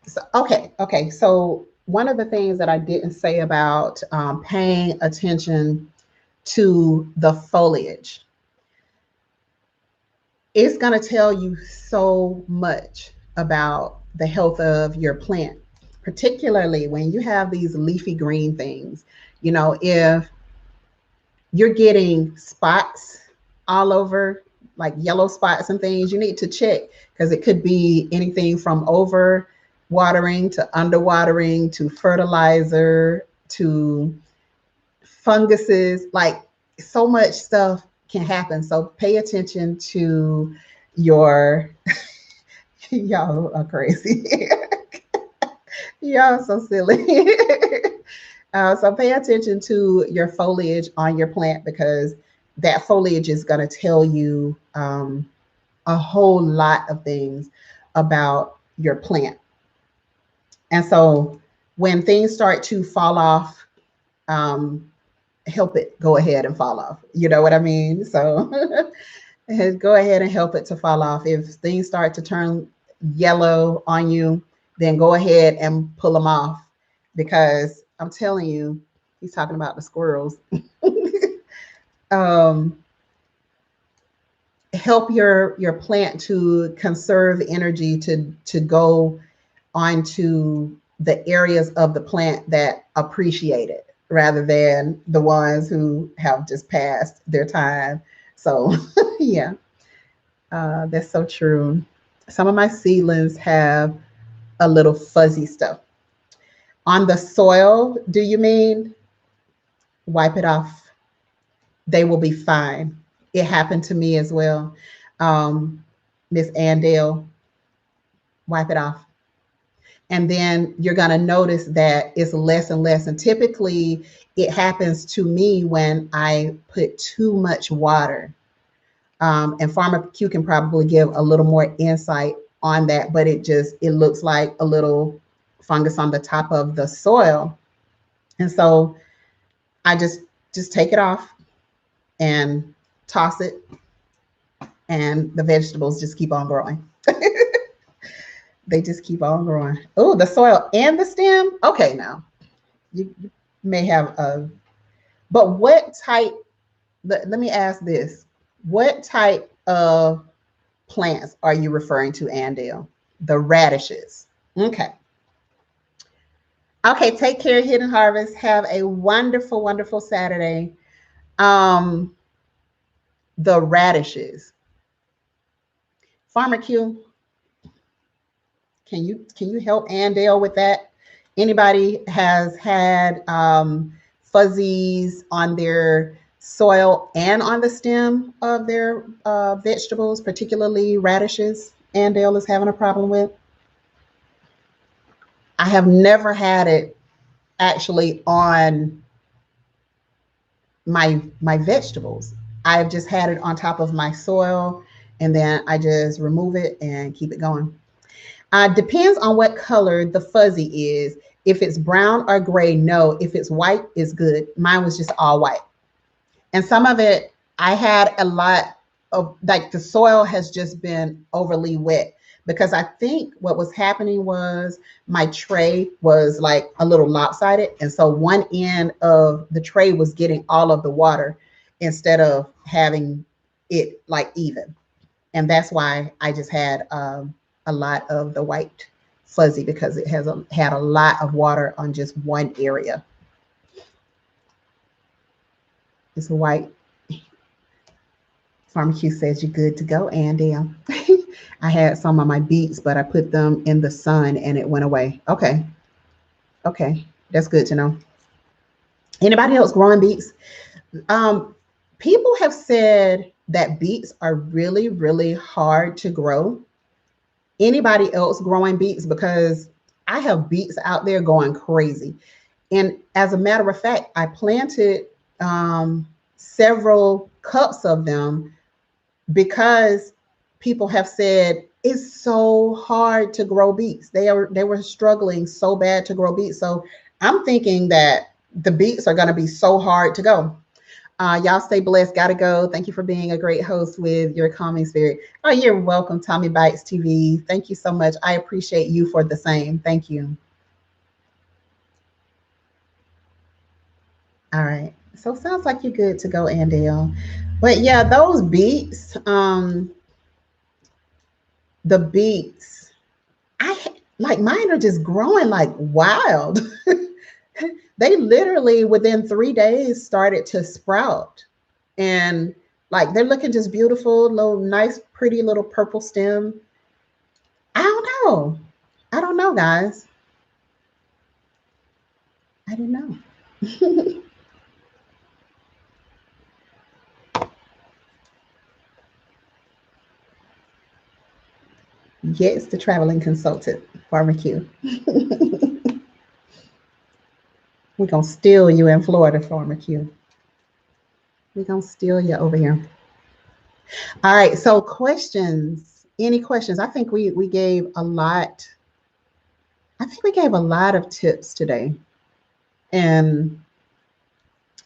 So, okay. So one of the things that I didn't say about paying attention to the foliage, it's going to tell you so much about the health of your plant, particularly when you have these leafy green things. You know, if you're getting spots all over, like yellow spots and things, you need to check because it could be anything from over watering to underwatering to fertilizer to funguses. Like so much stuff can happen. So pay attention to your y'all are crazy. Y'all so silly. So pay attention to your foliage on your plant because that foliage is going to tell you a whole lot of things about your plant. And so when things start to fall off, um, help it go ahead and fall off. You know what I mean? So go ahead and help it to fall off. If things start to turn yellow on you, then go ahead and pull them off because I'm telling you, he's talking about the squirrels. um, Help your plant to conserve energy to go onto the areas of the plant that appreciate it rather than the ones who have just passed their time. So yeah, that's so true. Some of my seedlings have a little fuzzy stuff on the soil. Do you mean? Wipe it off. They will be fine. It happened to me as well. Miss Andale, wipe it off. And then you're going to notice that it's less and less. And typically it happens to me when I put too much water. And Farmer Q can probably give a little more insight on that, but it looks like a little fungus on the top of the soil. And so I just take it off and toss it, and the vegetables just keep on growing. They just keep on growing. Oh, the soil and the stem. Okay, now you may have a, but what type? Let me ask this: what type of plants are you referring to, Andale? The radishes. Okay. Okay. Take care, Hidden Harvest. Have a wonderful, wonderful Saturday. Um, the radishes. Farmer Q, can you help Andale with that? Anybody has had fuzzies on their soil and on the stem of their vegetables, particularly radishes? Andale is having a problem with. I have never had it actually on my vegetables. I've just had it on top of my soil, and then I just remove it and keep it going. Depends on what color the fuzzy is. If it's brown or gray, no. If it's white, it's good. Mine was just all white. And some of it, I had a lot of, like, the soil has just been overly wet, because I think what was happening was my tray was like a little lopsided. And so one end of the tray was getting all of the water instead of having it like even. And that's why I just had a lot of the white fuzzy, because it had a lot of water on just one area. It's white. Pharmacy says you're good to go, Andy. I had some of my beets, but I put them in the sun and it went away. Okay. Okay. That's good to know. Anybody else growing beets? Um, People have said that beets are really, really hard to grow. Anybody else growing beets? Because I have beets out there going crazy. And as a matter of fact, I planted several cups of them, because people have said it's so hard to grow beets. They were struggling so bad to grow beets. So I'm thinking that the beets are going to be so hard to go. Y'all stay blessed. Gotta go. Thank you for being a great host with your calming spirit. Oh, you're welcome, Tommy Bites TV. Thank you so much. I appreciate you for the same. Thank you. All right. So sounds like you're good to go, Andale. But yeah, those beets, the beets, I like mine are just growing like wild. They literally within 3 days started to sprout, and like they're looking just beautiful, little nice, pretty little purple stem. I don't know. I don't know, guys. I don't know. Yes, the traveling consultant, barbecue. We're gonna steal you in Florida, barbecue. We're gonna steal you over here. All right. So questions. Any questions? I think we gave a lot. I think we gave a lot of tips today. And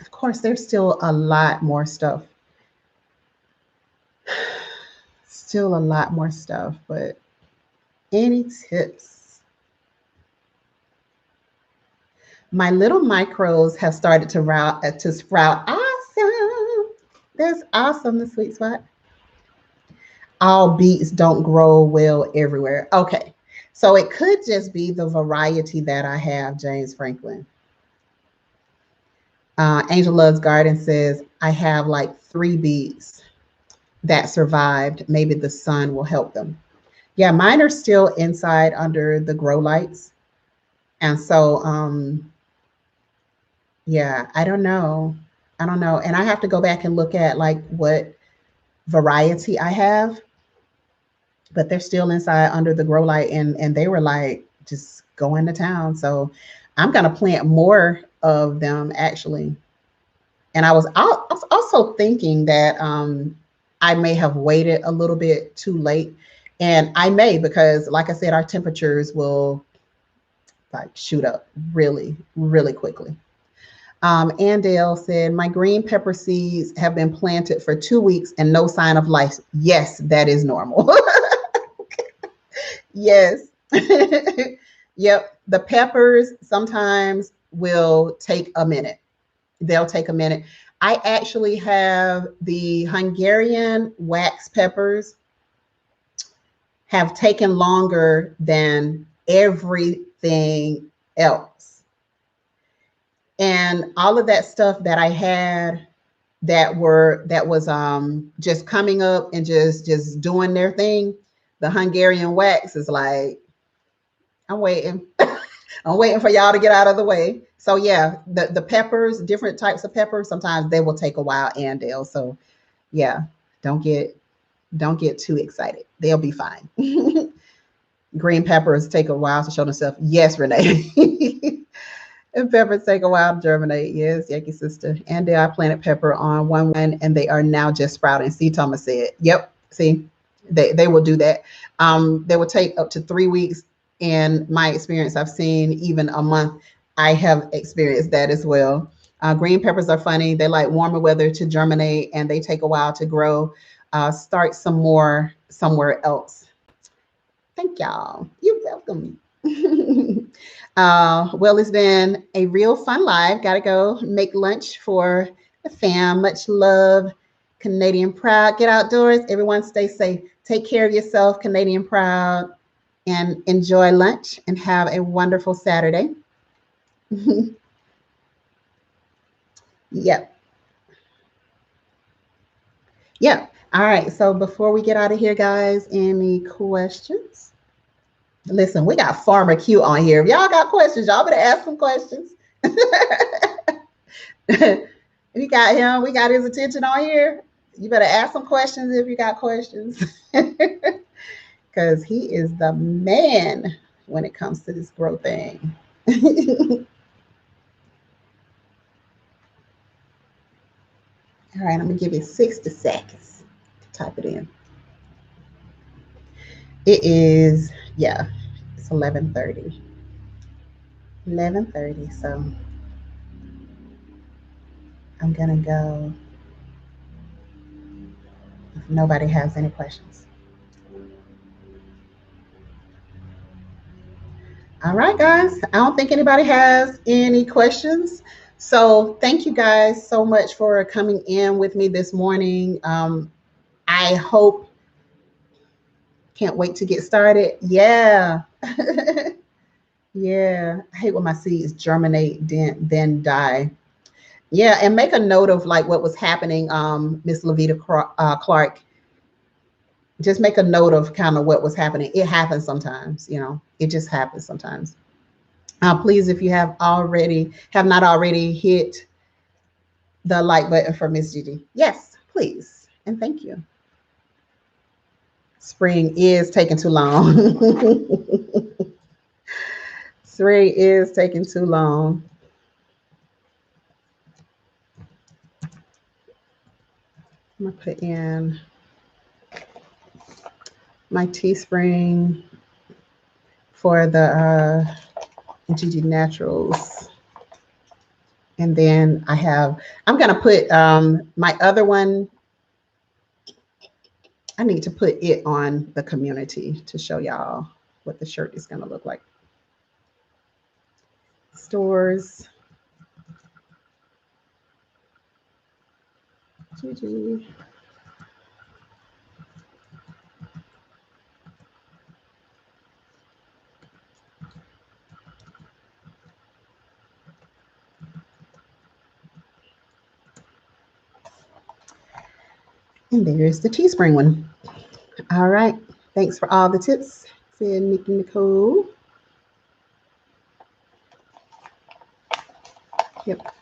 of course, there's still a lot more stuff. Still a lot more stuff, but any tips? My little micros have started to sprout. Awesome. That's awesome, the sweet spot. All beets don't grow well everywhere. Okay. So it could just be the variety that I have, James Franklin. Angel Loves Garden says, I have like 3 beets that survived. Maybe the sun will help them. Yeah, mine are still inside under the grow lights. And so, yeah, I don't know. I don't know. And I have to go back and look at like what variety I have, but they're still inside under the grow light, and they were like just going to town. So I'm gonna plant more of them actually. And I was also thinking that I may have waited a little bit too late. And I may, because like I said, our temperatures will like shoot up really, really quickly. Andale said, my green pepper seeds have been planted for 2 weeks and no sign of life. Yes, that is normal. Yes. Yep. The peppers sometimes will take a minute. They'll take a minute. I actually have the Hungarian wax peppers have taken longer than everything else. And all of that stuff that I had that was just coming up and just doing their thing, the Hungarian wax is like, I'm waiting. I'm waiting for y'all to get out of the way. So yeah, the peppers, different types of peppers, sometimes they will take a while, and they'll, so yeah, don't get don't get too excited. They'll be fine. Green peppers take a while to show themselves. Yes, Renee. And peppers take a while to germinate. Yes, Yankee sister. And I planted pepper on one and they are now just sprouting. See, Thomas said, yep. See, they will do that. They will take up to 3 weeks. In my experience, I've seen even a month. I have experienced that as well. Green peppers are funny. They like warmer weather to germinate and they take a while to grow. Start some more somewhere else. Thank y'all. You're welcome. Well, it's been a real fun live. Got to go make lunch for the fam. Much love, Canadian Proud. Get outdoors. Everyone stay safe. Take care of yourself, Canadian Proud, and enjoy lunch and have a wonderful Saturday. Yep. Yep. All right. So before we get out of here, guys, any questions? Listen, we got Farmer Q on here. If y'all got questions, y'all better ask some questions. We got him. We got his attention on here. You better ask some questions if you got questions. Because he is the man when it comes to this grow thing. All right, I'm going to give you 60 seconds to type it in. It is, yeah, it's 11:30. 11:30, so I'm going to go if nobody has any questions. All right, guys. I don't think anybody has any questions. So thank you guys so much for coming in with me this morning. I hope, can't wait to get started. Yeah. Yeah. I hate when my seeds germinate, then die. Yeah. And make a note of like what was happening, Miss Levita Clark. Just make a note of kind of what was happening. It happens sometimes, it just happens sometimes. Please, if you have not already hit the like button for Miss Gigi. Yes, please. And thank you. Spring is taking too long. Spring is taking too long. I'm going to put in my Teespring for the Gigi Naturals. And then I'm going to put my other one. I need to put it on the community to show y'all what the shirt is going to look like. Stores. Gigi. And there's the Teespring one. All right. Thanks for all the tips, said Nikki Nicole. Yep.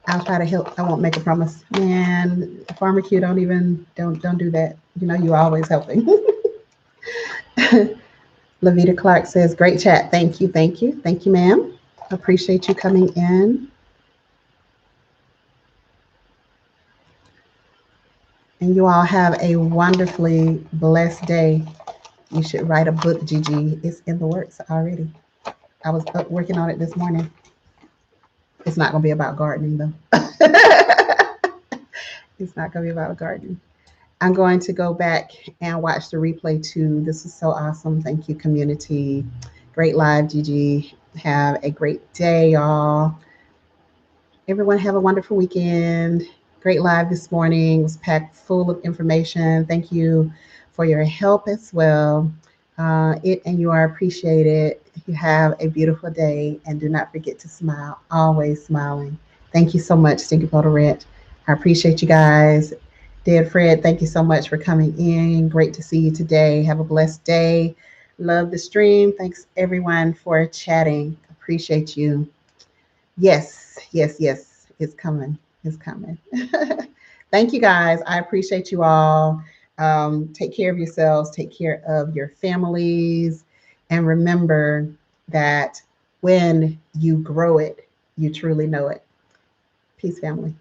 I'll try to help. I won't make a promise. Man, Farmer Q, don't do that. You're always helping. Levita Clark says, great chat. Thank you. Thank you. Thank you, ma'am. Appreciate you coming in. And you all have a wonderfully blessed day. You should write a book, Gigi. It's in the works already. I was up working on it this morning. It's not going to be about gardening, though. It's not going to be about gardening. I'm going to go back and watch the replay, too. This is so awesome. Thank you, community. Great live, Gigi. Have a great day, y'all. Everyone have a wonderful weekend. Great live this morning. It was packed full of information. Thank you for your help as well. It and you are appreciated. You have a beautiful day and do not forget to smile. Always smiling. Thank you so much, Stinky Bottle Red. I appreciate you guys. Dead Fred, thank you so much for coming in. Great to see you today. Have a blessed day. Love the stream. Thanks everyone for chatting. Appreciate you. Yes. It's coming. It's coming. Thank you guys. I appreciate you all. Take care of yourselves. Take care of your families. And remember that when you grow it, you truly know it. Peace, family.